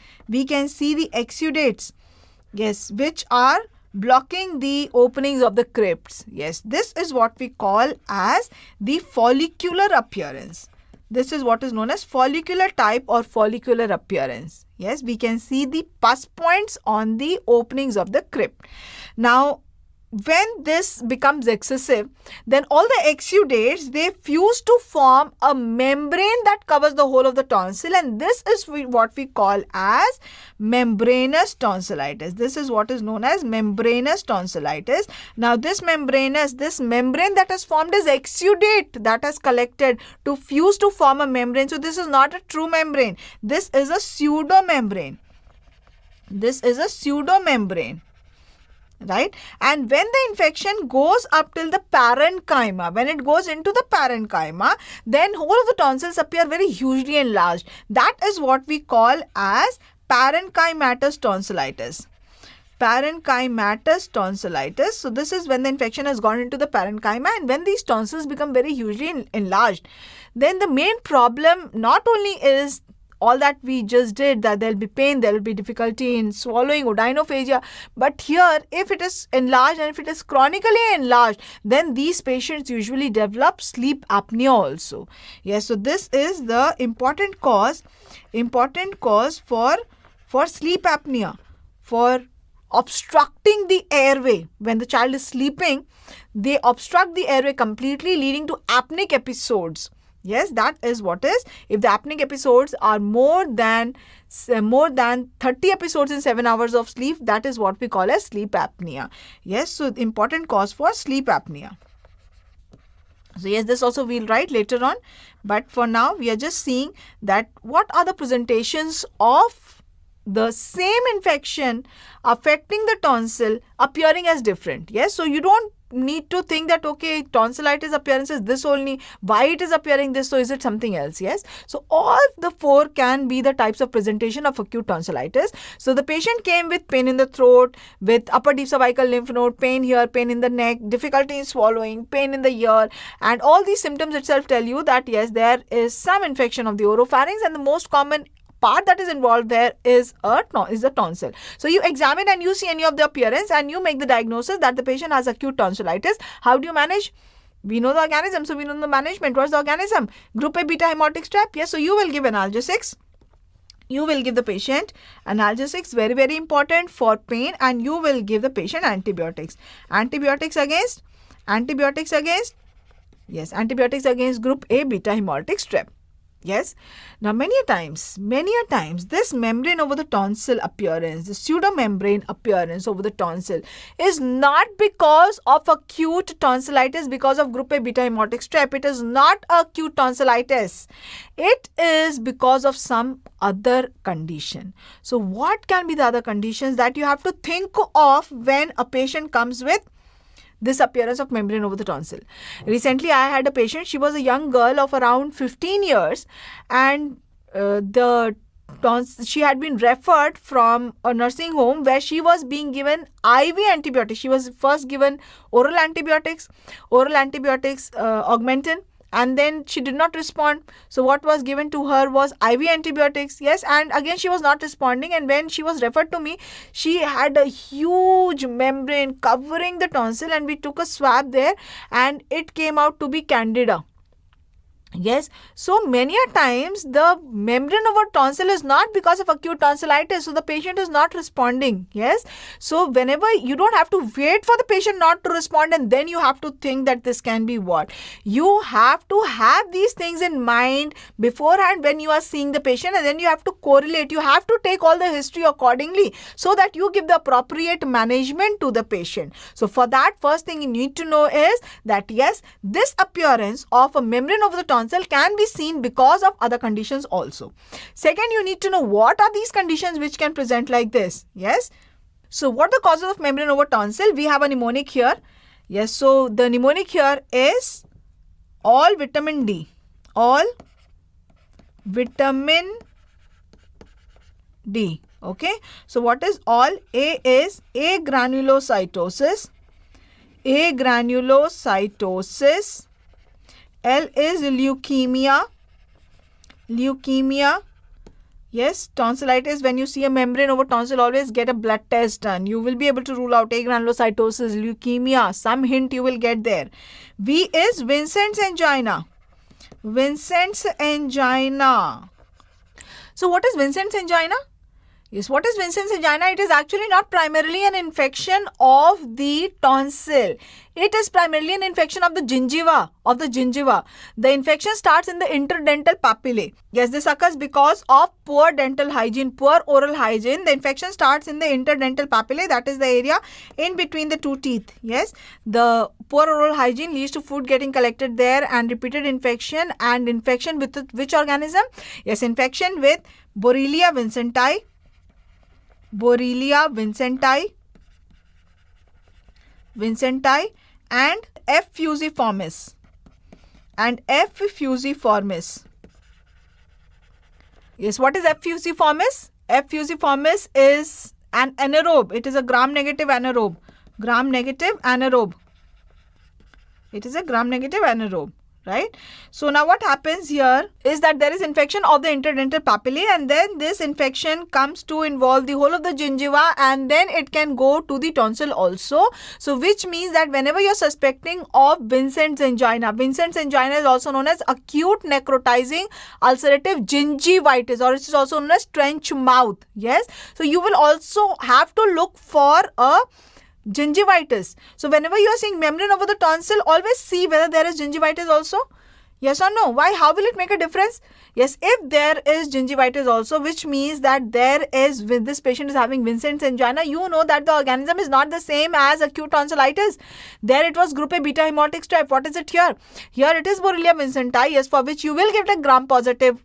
[SPEAKER 1] Yes, which are blocking the openings of the crypts. Yes, this is what we call as the follicular appearance. This is what is known as follicular type or follicular appearance. Yes, we can see the pus points on the openings of the crypt. Now, when this becomes excessive, then all the exudates, they fuse to form a membrane that covers the whole of the tonsil, and this is what we call as membranous tonsillitis. This is what is known as membranous tonsillitis. Now this membrane that has formed is exudate that has collected to fuse to form a membrane. So this is not a true membrane. This is a pseudomembrane. Right, and when the infection goes up till the parenchyma, when it goes into the parenchyma, then whole of the tonsils appear very hugely enlarged. That is what we call as parenchymatous tonsillitis. Parenchymatous tonsillitis. So this is when the infection has gone into the parenchyma, and when these tonsils become very hugely enlarged, then the main problem not only is all that we just did, that there will be pain, there will be difficulty in swallowing, odynophagia. But here, if it is enlarged and if it is chronically enlarged, then these patients usually develop sleep apnea also. Yes, so this is the important cause for sleep apnea, for obstructing the airway. When the child is sleeping, they obstruct the airway completely, leading to apneic episodes. Yes, that is what is. If the apneic episodes are more than 30 episodes in 7 hours of sleep, that is what we call as sleep apnea. Yes, so important cause for sleep apnea. So yes, this also we'll write later on. But for now, we are just seeing that what are the presentations of the same infection affecting the tonsil appearing as different. Yes, so you don't need to think that, okay, tonsillitis appearance is this only, why it is appearing this, so is it something else? Yes, so all the four can be the types of presentation of acute tonsillitis. So the patient came with pain in the throat, with upper deep cervical lymph node, pain here, pain in the neck, difficulty in swallowing, pain in the ear, and all these symptoms itself tell you that yes, there is some infection of the oropharynx, and the most common part that is involved there is the tonsil. So you examine and you see any of the appearance and you make the diagnosis that the patient has acute tonsillitis. How do you manage? We know the organism, so we know the management. What's the organism? Group A beta hemolytic strep. Yes, so you will give analgesics. You will give the patient analgesics, very, very important for pain, and you will give the patient antibiotics. Antibiotics against? Yes, antibiotics against group A beta hemolytic strep. Yes. Now, many a times, this membrane over the tonsil appearance, the pseudomembrane appearance over the tonsil is not because of acute tonsillitis because of group A beta hemolytic strep. It is not acute tonsillitis. It is because of some other condition. So, what can be the other conditions that you have to think of when a patient comes with this appearance of membrane over the tonsil? Recently, I had a patient. She was a young girl of around 15 years, and she had been referred from a nursing home where she was being given IV antibiotics. She was first given oral antibiotics, Augmentin, and then she did not respond. So what was given to her was IV antibiotics. Yes, and again she was not responding, and when she was referred to me, she had a huge membrane covering the tonsil, and we took a swab there and it came out to be Candida. Yes, so many a times the membrane over tonsil is not because of acute tonsillitis, so the patient is not responding. Yes, so whenever you don't have to wait for the patient not to respond and then you have to think that this can be what. You have to have these things in mind beforehand when you are seeing the patient, and then you have to correlate. You have to take all the history accordingly so that you give the appropriate management to the patient. So for that, first thing you need to know is that yes, this appearance of a membrane over the tonsil can be seen because of other conditions also. Second, you need to know what are these conditions which can present like this. Yes. So what are the causes of membrane over tonsil? We have a mnemonic here. Yes. So the mnemonic here is all vitamin D. All vitamin D. Okay. So what is all? A is agranulocytosis. Agranulocytosis. L is leukemia. Yes, tonsillitis, when you see a membrane over tonsil, always get a blood test done. You will be able to rule out agranulocytosis, leukemia, some hint you will get there. V is Vincent's angina. So what is Vincent's angina? Yes, what is Vincent's angina? It is actually not primarily an infection of the tonsil. It is primarily an infection of the gingiva. The infection starts in the interdental papillae. Yes, this occurs because of poor dental hygiene, poor oral hygiene. The infection starts in the interdental papillae, that is the area in between the two teeth. Yes, the poor oral hygiene leads to food getting collected there and repeated infection. And infection with which organism? Yes, infection with Borrelia vincenti. And F. fusiformis. Yes, what is F. fusiformis? F. fusiformis is an anaerobe. It is a gram-negative anaerobe. It is a gram-negative anaerobe. right? So now what happens here is that there is infection of the interdental papillae, and then this infection comes to involve the whole of the gingiva, and then it can go to the tonsil also. So which means that whenever you're suspecting of Vincent's angina is also known as acute necrotizing ulcerative gingivitis, or it is also known as trench mouth. Yes, so you will also have to look for a gingivitis. So whenever you are seeing membrane over the tonsil, always see whether there is gingivitis also. Yes or no? Why? How will it make a difference? Yes, if there is gingivitis also, which means that this patient is having Vincent's angina, you know that the organism is not the same as acute tonsillitis. There it was group A beta hemolytic strep. What is it here? Here it is Borrelia vincenti, yes, for which you will get a gram-positive,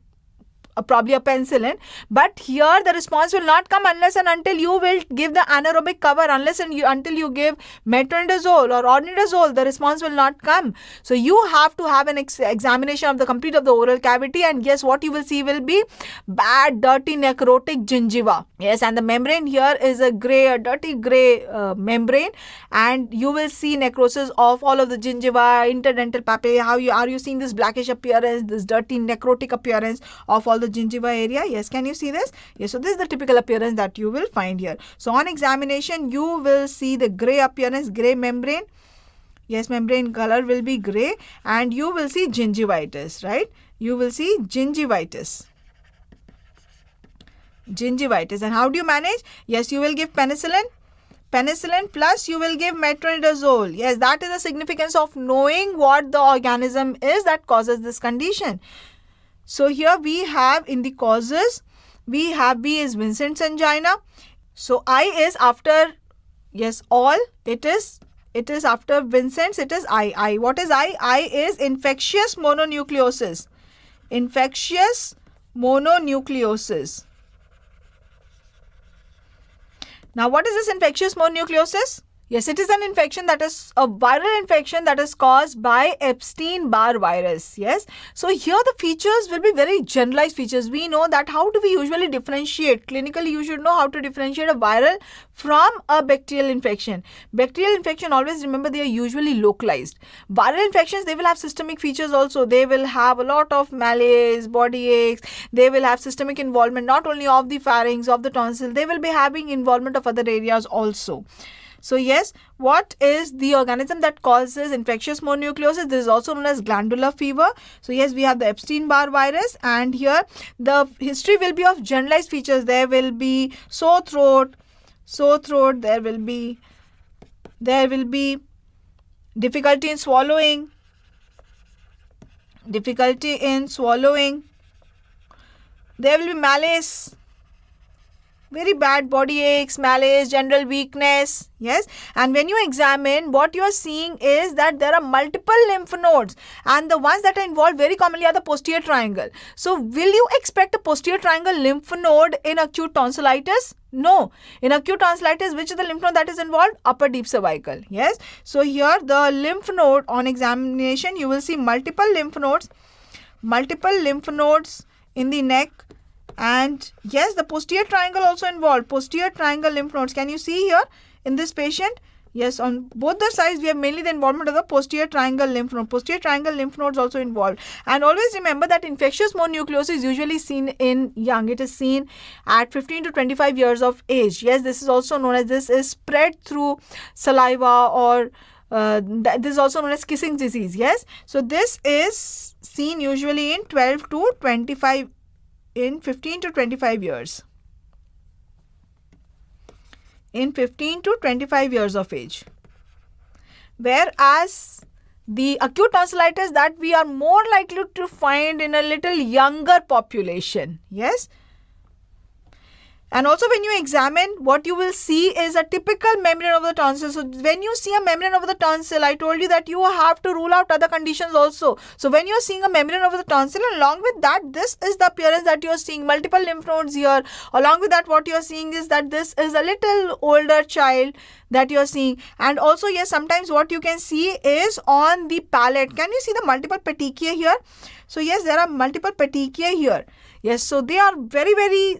[SPEAKER 1] probably a penicillin, but here the response will not come unless and until you will give the anaerobic cover, until you give metronidazole or ornidazole, the response will not come. So you have to have an examination of the oral cavity, and yes, what you will see will be bad, dirty, necrotic gingiva. Yes, and the membrane here is a dirty grey membrane, and you will see necrosis of all of the gingiva, interdental papillae. Are you seeing this blackish appearance, this dirty necrotic appearance of all the gingiva area? Yes, can you see this? Yes, so this is the typical appearance that you will find here. So on examination, you will see the grey appearance, grey membrane. Yes, membrane color will be grey, and you will see gingivitis, right? You will see gingivitis. And how do you manage? Yes, you will give penicillin plus you will give metronidazole. Yes, that is the significance of knowing what the organism is that causes this condition. So here we have in the causes, we have B is Vincent's angina. So I is after, yes, all, it is after Vincent's, it is I. What is I? I is infectious mononucleosis. Now, what is this infectious mononucleosis? Yes, it is an infection that is a viral infection that is caused by Epstein-Barr virus. Yes. So here the features will be very generalized features. We know that how do we usually differentiate? Clinically, you should know how to differentiate a viral from a bacterial infection. Bacterial infection, always remember, they are usually localized. Viral infections, they will have systemic features also. They will have a lot of malaise, body aches. They will have systemic involvement not only of the pharynx, of the tonsil. They will be having involvement of other areas also. So yes, what is the organism that causes infectious mononucleosis? This is also known as glandular fever. So yes, we have the Epstein-Barr virus, and here the history will be of generalized features. There will be sore throat, there will be difficulty in swallowing, there will be malaise, very bad body aches, malaise, general weakness. Yes, and when you examine, what you are seeing is that there are multiple lymph nodes, and the ones that are involved very commonly are the posterior triangle. So will you expect a posterior triangle lymph node in acute tonsillitis? No. In acute tonsillitis, which is the lymph node that is involved? Upper deep cervical. Yes. So here the lymph node, on examination, you will see multiple lymph nodes in the neck. And yes, the posterior triangle also involved, posterior triangle lymph nodes. Can you see here in this patient? Yes, on both the sides we have mainly the involvement of the posterior triangle lymph node. Posterior triangle lymph nodes also involved. And always remember that infectious mononucleosis is usually seen in young. It is seen at 15 to 25 years of age. Yes, this is also known as, this is spread through saliva, or this is also known as kissing disease. Yes, so this is seen usually in 15 to 25 years. In 15 to 25 years of age. Whereas the acute tonsillitis, that we are more likely to find in a little younger population. Yes. And also when you examine, what you will see is a typical membrane of the tonsil. So when you see a membrane over the tonsil, I told you that you have to rule out other conditions also. So when you are seeing a membrane over the tonsil, along with that, this is the appearance that you are seeing, multiple lymph nodes here. Along with that, what you are seeing is that this is a little older child that you are seeing. And also, yes, sometimes what you can see is on the palate. Can you see the multiple petechiae here? So yes, there are multiple petechiae here. Yes, so they are very, very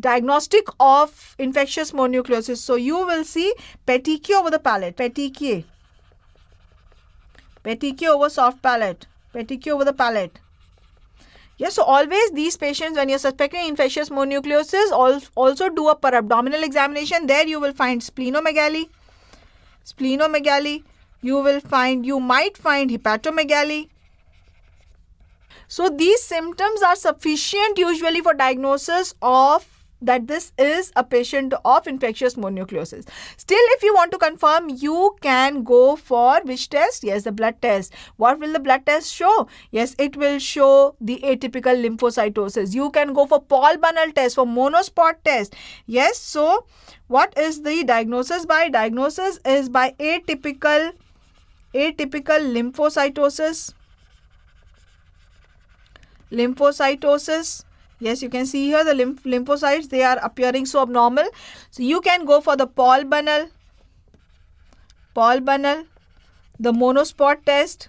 [SPEAKER 1] diagnostic of infectious mononucleosis. So you will see petechiae over the palate, petechiae over soft palate. Petechia over the palate. Yes, so always these patients, when you're suspecting infectious mononucleosis, also do a per-abdominal examination. There you will find splenomegaly. You might find hepatomegaly. So these symptoms are sufficient usually for diagnosis of that this is a patient of infectious mononucleosis. Still, if you want to confirm, you can go for which test? Yes, the blood test. What will the blood test show? Yes, it will show the atypical lymphocytosis. You can go for Paul Bunel test, for monospot test. Yes, so what is the diagnosis by? Diagnosis is by atypical lymphocytosis. Yes, you can see here the lymphocytes, they are appearing so abnormal. So you can go for the Paul Bunel, the monospot test.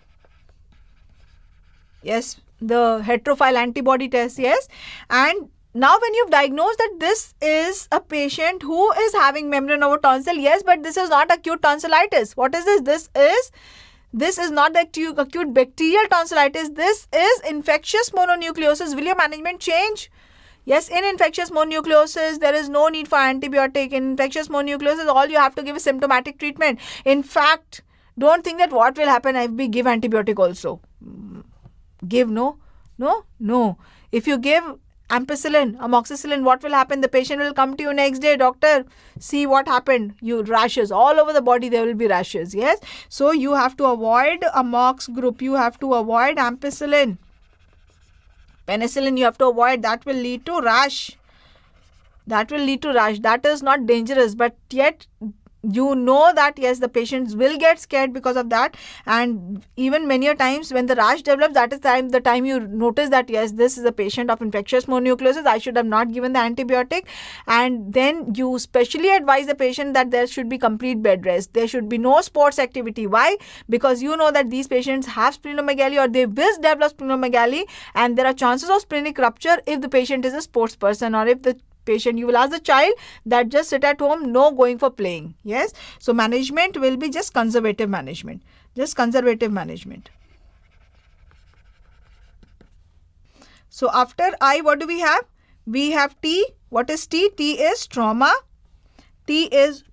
[SPEAKER 1] Yes, the heterophile antibody test. Yes, and now when you've diagnosed that this is a patient who is having membrane over tonsil, yes, but this is not acute tonsillitis. What is this? This is not the acute bacterial tonsillitis. This is infectious mononucleosis. Will your management change? Yes, in infectious mononucleosis, there is no need for antibiotic. In infectious mononucleosis, all you have to give is symptomatic treatment. In fact, don't think that what will happen if we give antibiotic also. Give, no. If you give ampicillin, amoxicillin, what will happen? The patient will come to you next day, doctor, see what happened. You rashes all over the body, there will be rashes. Yes, so you have to avoid amox group. You have to avoid ampicillin. Penicillin you have to avoid. That will lead to rash. That is not dangerous, but yet you know that yes, the patients will get scared because of that. And even many a times when the rash develops, that is the time you notice that yes, this is a patient of infectious mononucleosis. I should have not given the antibiotic. And then you specially advise the patient that there should be complete bed rest. There should be no sports activity. Why? Because you know that these patients have splenomegaly or they will develop splenomegaly, and there are chances of splenic rupture if the patient is a sports person, or if the patient, you will ask the child that just sit at home, no going for playing. Yes, so management will be just conservative management. So after I, what do we have? We have T. What is T? T is trauma. Yes,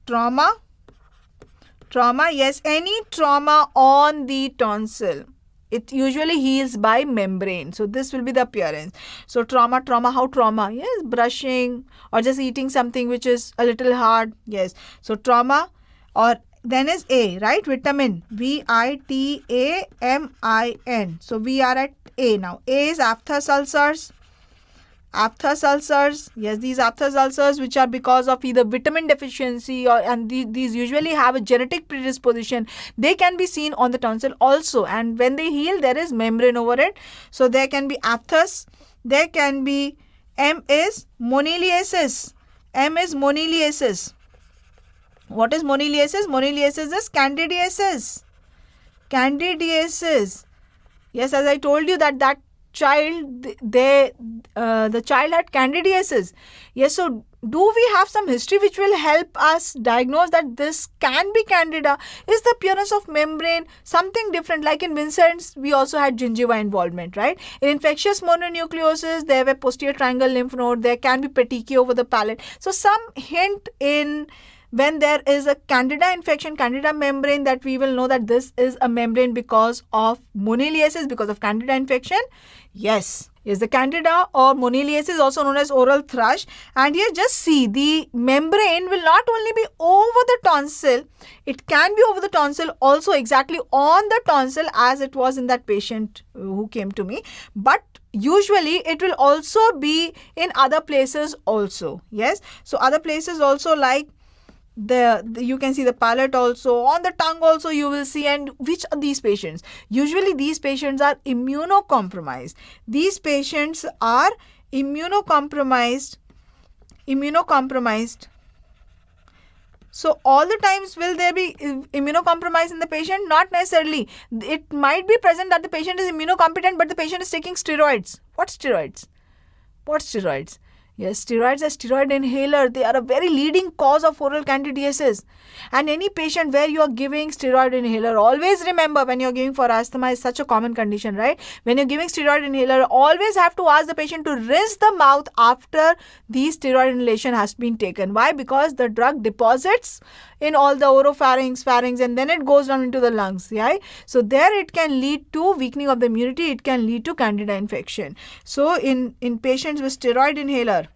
[SPEAKER 1] any trauma on the tonsil. It usually heals by membrane. So this will be the appearance. So trauma, how trauma? Yes, brushing or just eating something which is a little hard. Yes. So trauma, or then is A, right? Vitamin. Vitamin. So we are at A now. A is aphthous ulcers. Yes, these aphthous ulcers which are because of either vitamin deficiency and these usually have a genetic predisposition. They can be seen on the tonsil also, and when they heal there is membrane over it. So there can be aphthous. There can be M is moniliasis. What is moniliasis? Moniliasis is candidiasis. Yes, as I told you that child, the child had candidiasis. Yes, so do we have some history which will help us diagnose that this can be candida? Is the appearance of membrane something different? Like in Vincent's, we also had gingiva involvement, right? In infectious mononucleosis, there were posterior triangle lymph node. There can be petechia over the palate. So some hint in when there is a candida infection, candida membrane, that we will know that this is a membrane because of moniliasis, because of candida infection. Yes, the candida or moniliasis, also known as oral thrush. And here just see, the membrane will not only be over the tonsil, it can be over the tonsil also, exactly on the tonsil as it was in that patient who came to me. But usually it will also be in other places also. Yes, so other places also, like you can see the palate also, on the tongue also you will see. And which are these patients? Usually these patients are immunocompromised. So all the times will there be immunocompromised in the patient? Not necessarily. It might be present that the patient is immunocompetent, but the patient is taking steroids. What steroids? Yes, steroids as steroid inhaler, they are a very leading cause of oral candidiasis. And any patient where you are giving steroid inhaler, always remember when you're giving for asthma is such a common condition, right? When you're giving steroid inhaler, always have to ask the patient to rinse the mouth after the steroid inhalation has been taken. Why? Because the drug deposits in all the oropharynx, pharynx, and then it goes down into the lungs. Yeah? So there it can lead to weakening of the immunity. It can lead to candida infection. So in patients with steroid inhalers,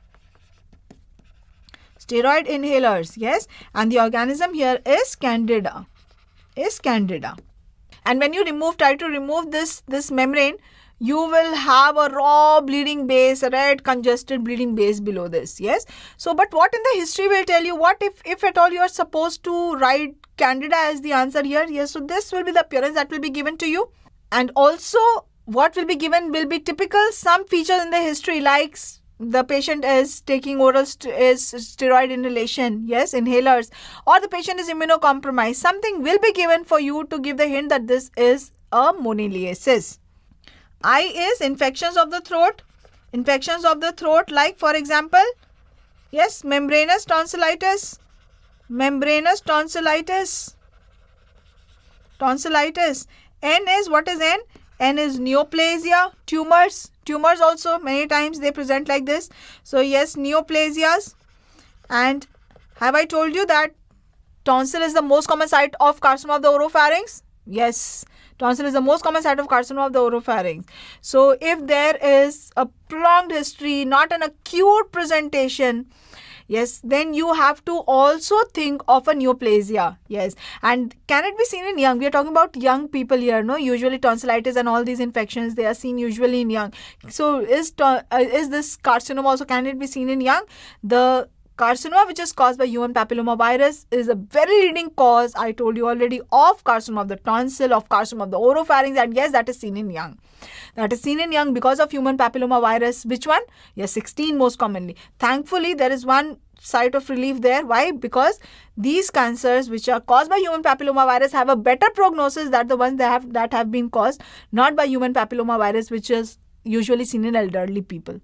[SPEAKER 1] yes, and the organism here is candida. And when you try to remove this membrane, you will have a raw bleeding base, a red congested bleeding base below this. Yes. So, but what in the history will tell you? What if at all you are supposed to write candida as the answer here? Yes. So this will be the appearance that will be given to you. And also what will be given will be typical some features in the history, like the patient is taking oral steroid inhalation, yes, inhalers, or the patient is immunocompromised. Something will be given for you to give the hint that this is a moniliasis. I is infections of the throat, like for example, yes, membranous tonsillitis. N is, what is N? N is neoplasia, tumors also many times they present like this. So yes, neoplasias. And have I told you that tonsil is the most common site of carcinoma of the oropharynx? Yes, tonsil is the most common site of carcinoma of the oropharynx. So if there is a prolonged history, not an acute presentation, yes, then you have to also think of a neoplasia. Yes, and can it be seen in young? We are talking about young people here, no? Usually tonsillitis and all these infections, they are seen usually in young. So is this carcinoma also, can it be seen in young? The carcinoma which is caused by human papillomavirus is a very leading cause, I told you already, of carcinoma of the tonsil, of carcinoma of the oropharynx, and yes, that is seen in young. That is seen in young because of human papillomavirus. Which one? Yes, 16 most commonly. Thankfully, there is one site of relief there. Why? Because these cancers which are caused by human papillomavirus have a better prognosis than the ones that have been caused not by human papillomavirus, which is usually seen in elderly people.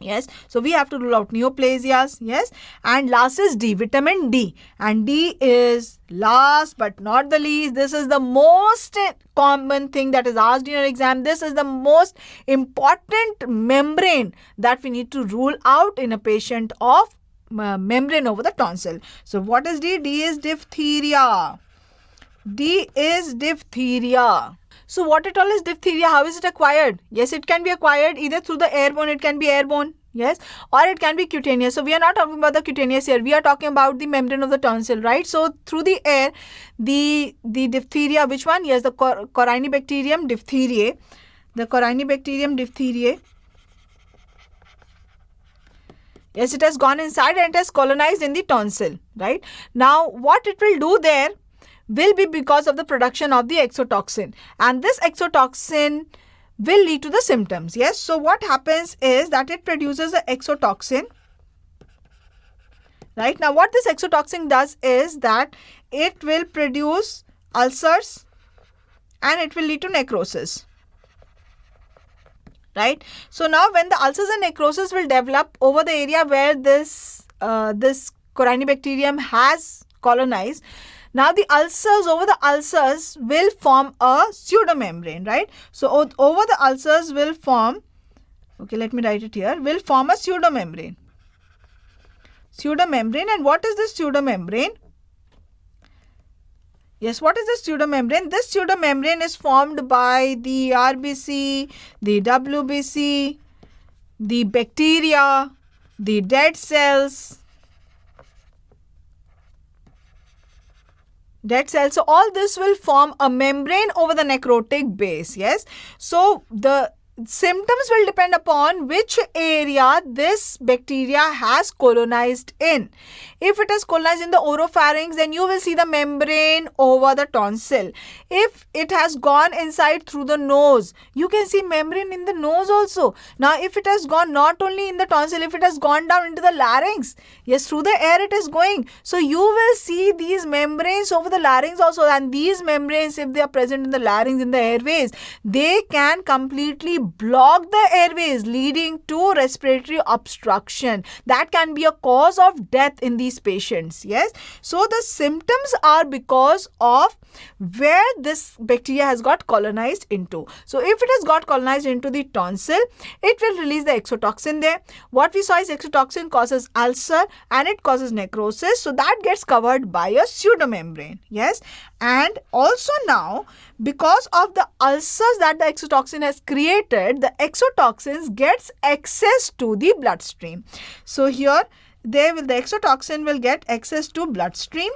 [SPEAKER 1] Yes, so we have to rule out neoplasias. Yes, and last is D, vitamin D, and D is last but not the least. This is the most common thing that is asked in your exam. This is the most important membrane that we need to rule out in a patient of membrane over the tonsil. So what is D? D is diphtheria. So what at all is diphtheria? How is it acquired? Yes, it can be acquired either through the airborne, it can be airborne, yes, or it can be cutaneous. So we are not talking about the cutaneous here, we are talking about the membrane of the tonsil, right? So through the air, the diphtheria, which one? Yes, the Corynebacterium diphtheriae. Yes, it has gone inside and it has colonized in the tonsil, right? Now, what it will do there will be because of the production of the exotoxin, and this exotoxin will lead to the symptoms. Yes, so what happens is that it produces an exotoxin. Right, now what this exotoxin does is that it will produce ulcers and it will lead to necrosis. Right, so now when the ulcers and necrosis will develop over the area where this Corynebacterium has colonized, now the ulcers will form a pseudomembrane, right? So over the ulcers will form, okay, let me write it here, will form a pseudomembrane. And what is this pseudomembrane? Yes, what is this pseudomembrane? This pseudomembrane is formed by the RBC, the WBC, the bacteria, the dead cells. So all this will form a membrane over the necrotic base. Yes, so the symptoms will depend upon which area this bacteria has colonized in. If it has colonized in the oropharynx, then you will see the membrane over the tonsil. If it has gone inside through the nose, you can see membrane in the nose also. Now, if it has gone not only in the tonsil, if it has gone down into the larynx, yes, through the air it is going. So you will see these membranes over the larynx also, and these membranes, if they are present in the larynx, in the airways, they can completely block the airways, leading to respiratory obstruction. That can be a cause of death in these patients. Yes. So the symptoms are because of where this bacteria has got colonized into. So if it has got colonized into the tonsil, it will release the exotoxin there. What we saw is exotoxin causes ulcer and it causes necrosis. So that gets covered by a pseudomembrane. Yes. And also now, because of the ulcers that the exotoxin has created, the exotoxins gets access to the bloodstream. So here the exotoxin will get access to bloodstream,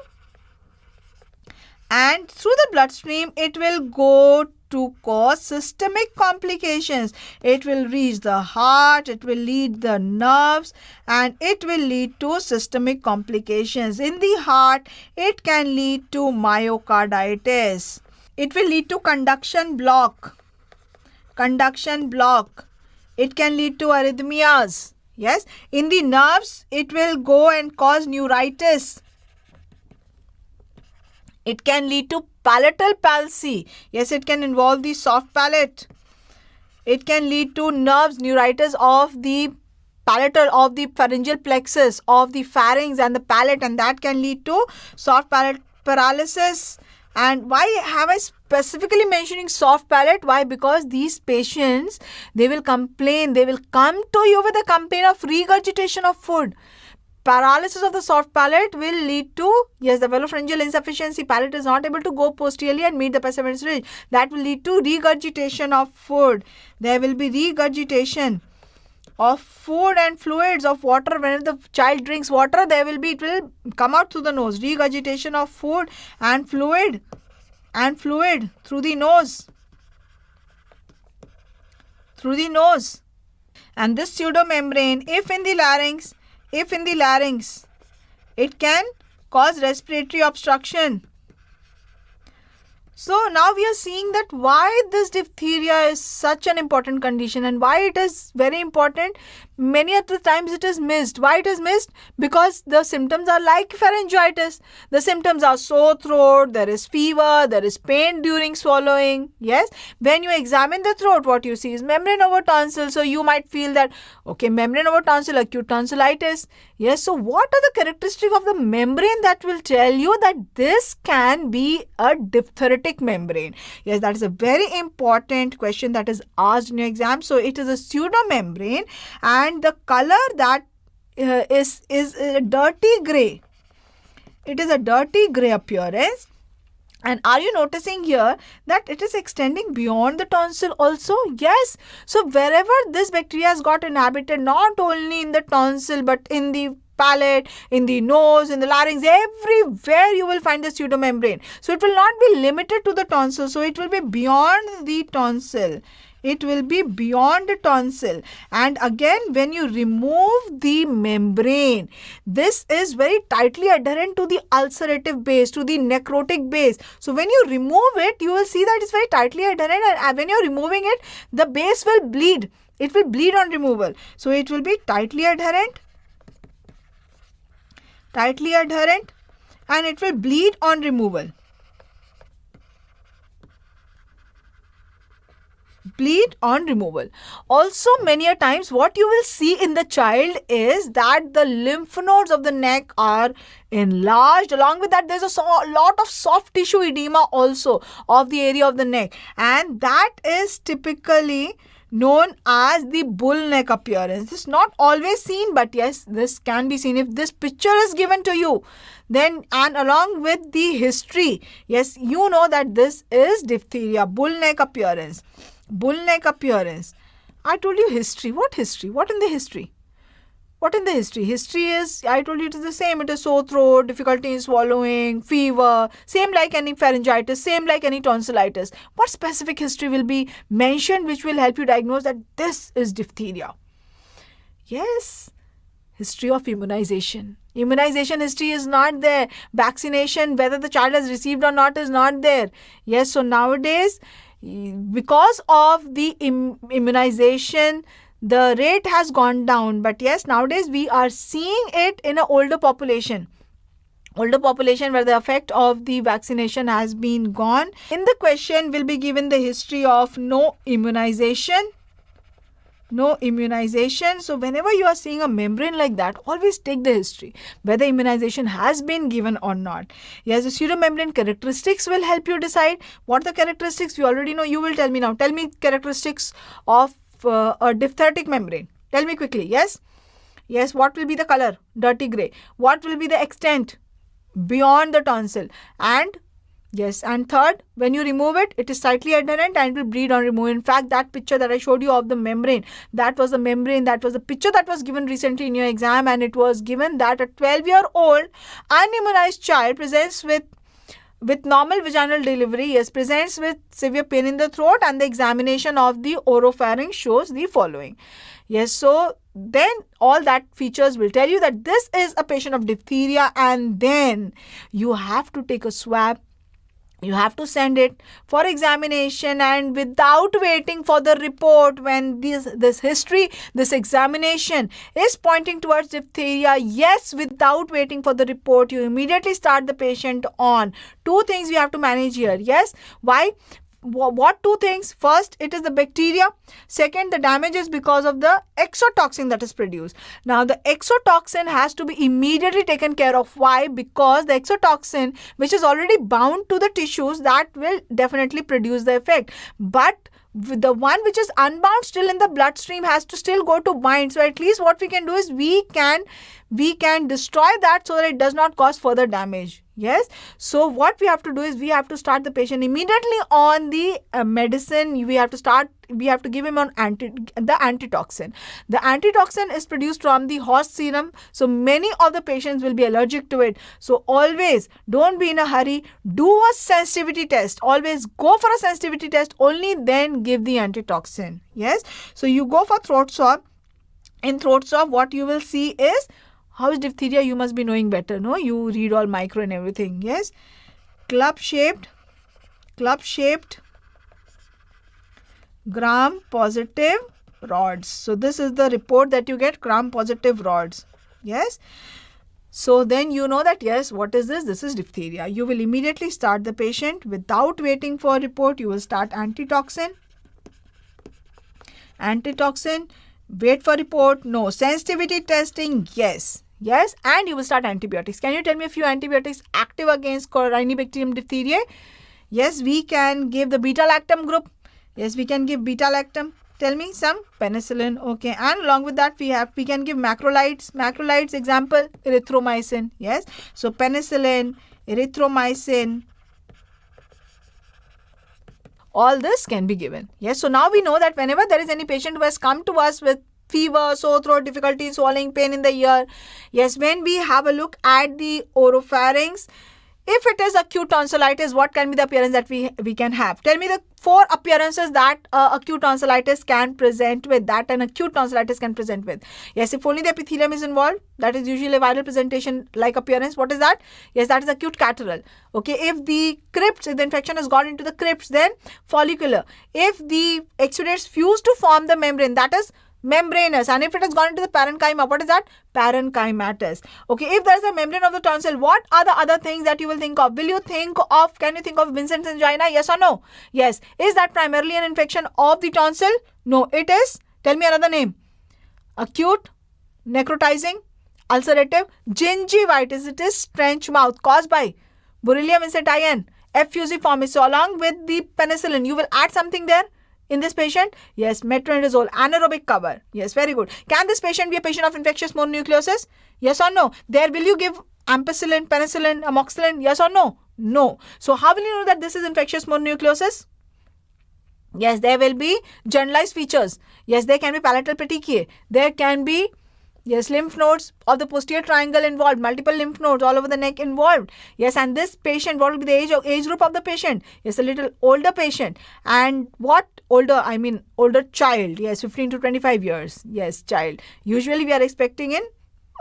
[SPEAKER 1] and through the bloodstream it will go to cause systemic complications. It will reach the heart, it will lead the nerves, and it will lead to systemic complications. In the heart, it can lead to myocarditis. It will lead to conduction block. It can lead to arrhythmias. Yes. In the nerves, it will go and cause neuritis. It can lead to palatal palsy. Yes, it can involve the soft palate. It can lead to nerves, neuritis of the palatal, of the pharyngeal plexus, of the pharynx and the palate, and that can lead to soft palate paralysis. And why have I specifically mentioning soft palate? Why? Because these patients, they will complain, they will come to you with a complaint of regurgitation of food. Paralysis of the soft palate will lead to, yes, the velopharyngeal insufficiency. Palate is not able to go posteriorly and meet the pacemaker ridge. That will lead to regurgitation of food. There will be regurgitation of food and fluids of water. Whenever the child drinks water, it will come out through the nose. Regurgitation of food and fluid through the nose. And this pseudomembrane, if in the larynx, it can cause respiratory obstruction. So now we are seeing that why this diphtheria is such an important condition and why it is very important. Many of the times it is missed. Why it is missed? Because the symptoms are like pharyngitis. The symptoms are sore throat, there is fever, there is pain during swallowing. Yes. When you examine the throat, what you see is membrane over tonsil. So you might feel that, okay, membrane over tonsil, acute tonsillitis. Yes. So what are the characteristics of the membrane that will tell you that this can be a diphtheritic membrane? Yes, that is a very important question that is asked in your exam. So it is a pseudomembrane, and the color that is a dirty grey. It is a dirty grey appearance. And are you noticing here that it is extending beyond the tonsil also? Yes. So wherever this bacteria has got inhabited, not only in the tonsil but in the palate, in the nose, in the larynx, everywhere you will find the pseudomembrane. So it will not be limited to the tonsil. So it will be beyond the tonsil. And again, when you remove the membrane, this is very tightly adherent to the ulcerative base, to the necrotic base. So when you remove it, you will see that it's very tightly adherent, and when you're removing it, the base will bleed. It will bleed on removal. So it will be tightly adherent, and it will bleed on removal. Also, many a times what you will see in the child is that the lymph nodes of the neck are enlarged. Along with that, there's a lot of soft tissue edema also of the area of the neck, and that is typically known as the bull neck appearance. This is not always seen, but yes, this can be seen. If this picture is given to you, then, and along with the history, yes, you know that this is diphtheria, bull neck appearance. I told you history. What history? What in the history? History is, I told you it is the same. It is sore throat, difficulty in swallowing, fever, same like any pharyngitis, same like any tonsillitis. What specific history will be mentioned which will help you diagnose that this is diphtheria? Yes, history of immunization. Immunization history is not there. Vaccination, whether the child has received or not, is not there. Yes, so nowadays, because of the immunization, the rate has gone down. But yes, nowadays we are seeing it in an older population where the effect of the vaccination has been gone. In the question will be given the history of no immunization, No immunization. So whenever you are seeing a membrane like that, always take the history, whether immunization has been given or not. Yes, the pseudomembrane characteristics will help you decide. What the characteristics? You already know. You will tell me now. Tell me characteristics of a diphthetic membrane. Tell me quickly. Yes? Yes, what will be the color? Dirty grey. What will be the extent? Beyond the tonsil. And yes, and third, when you remove it, it is slightly adherent and it will bleed on removal. In fact, that picture that I showed you of the membrane, that was the membrane, that was the picture that was given recently in your exam, and it was given that a 12-year-old unimmunized child presents with normal vaginal delivery, yes, presents with severe pain in the throat, and the examination of the oropharynx shows the following. Yes, so then all that features will tell you that this is a patient of diphtheria, and then you have to take a swab. You have to send it for examination, and without waiting for the report, when this history, this examination is pointing towards diphtheria, yes, without waiting for the report, you immediately start the patient on. Two things we have to manage here. Yes, why? What two things? First, it is the bacteria. Second, the damage is because of the exotoxin that is produced. Now, the exotoxin has to be immediately taken care of. Why? Because the exotoxin, which is already bound to the tissues, that will definitely produce the effect. But the one which is unbound still in the bloodstream has to still go to bind. So at least what we can do is we can destroy that so that it does not cause further damage. Yes. So what we have to do is we have to start the patient immediately on the medicine. We have to give him on the antitoxin. The antitoxin is produced from the horse serum. So many of the patients will be allergic to it. So always don't be in a hurry. Do a sensitivity test. Always go for a sensitivity test. Only then give the antitoxin. Yes. So you go for throat swab. In throat swab, what you will see is, how is diphtheria? You must be knowing better, no? You read all micro and everything. Yes. Club-shaped gram-positive rods. So this is the report that you get, gram-positive rods. Yes. So then you know that, yes, what is this? This is diphtheria. You will immediately start the patient without waiting for a report. You will start antitoxin. Wait for report. No. Sensitivity testing. Yes. Yes, and you will start antibiotics. Can you tell me a few antibiotics active against Corynebacterium diphtheriae? Yes, we can give the beta-lactam group. Yes, we can give beta-lactam. Tell me some. Penicillin. Okay, and along with that we can give macrolides. Macrolides, example, erythromycin. Yes, so penicillin, erythromycin, all this can be given. Yes, so now we know that whenever there is any patient who has come to us with fever, sore throat, difficulty in swallowing, pain in the ear. Yes, when we have a look at the oropharynx, if it is acute tonsillitis, what can be the appearance that we can have? Tell me the 4 appearances that acute tonsillitis can present with, Yes, if only the epithelium is involved, that is usually a viral presentation like appearance. What is that? Yes, that is acute catarrhal. Okay, if the infection has gone into the crypts, then follicular. If the exudates fuse to form the membrane, that is membranous, and if it has gone into the parenchyma, what is that? Parenchymatous. Okay, if there is a membrane of the tonsil, what are the other things that you will think of? Can you think of Vincent's angina? Yes or no? Yes. Is that primarily an infection of the tonsil? No, it is. Tell me another name. Acute, necrotizing, ulcerative, gingivitis. It is trench mouth caused by Borrelia vincentiana, F. fusiformis. So along with the penicillin, you will add something there. In this patient, yes, metronidazole, anaerobic cover. Yes, very good. Can this patient be a patient of infectious mononucleosis? Yes or no? There, will you give ampicillin, penicillin, amoxicillin? Yes or no? No. So how will you know that this is infectious mononucleosis? Yes, there will be generalized features. Yes, there can be palatal petechiae. There can be, yes, lymph nodes of the posterior triangle involved, multiple lymph nodes all over the neck involved. Yes, and this patient, what will be the age group of the patient? Yes, a little older patient. And what older? I mean older child. Yes, 15 to 25 years. Yes, child. Usually we are expecting in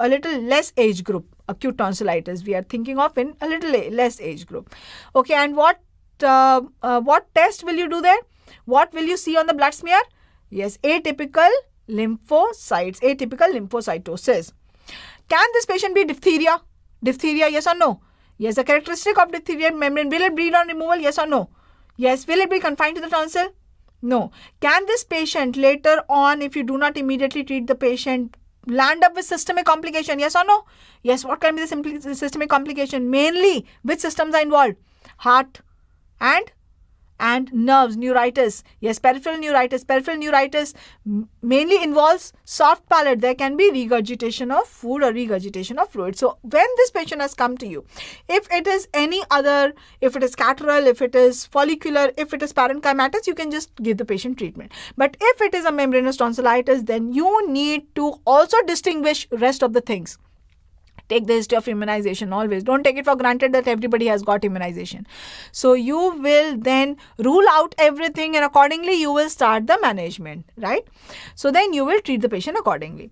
[SPEAKER 1] a little less age group. Acute tonsillitis we are thinking of in a little less age group. Okay, and what test will you do there? What will you see on the blood smear? Yes, atypical lymphocytosis. Can this patient be diphtheria? Diphtheria, yes or no? Yes, the characteristic of diphtheria membrane, will it bleed on removal? Yes or no? Yes, will it be confined to the tonsil? No. Can this patient later on, if you do not immediately treat the patient, land up with systemic complication? Yes or no? Yes. What can be the systemic complication? Mainly, which systems are involved? Heart and nerves, neuritis. Yes, peripheral neuritis. Peripheral neuritis mainly involves soft palate. There can be regurgitation of food or regurgitation of fluid. So when this patient has come to you, if it is any other, if it is catarrhal, if it is follicular, if it is parenchymatous, you can just give the patient treatment. But if it is a membranous tonsillitis, then you need to also distinguish rest of the things. Take the history of immunization always. Don't take it for granted that everybody has got immunization. So you will then rule out everything and accordingly you will start the management, right? So then you will treat the patient accordingly.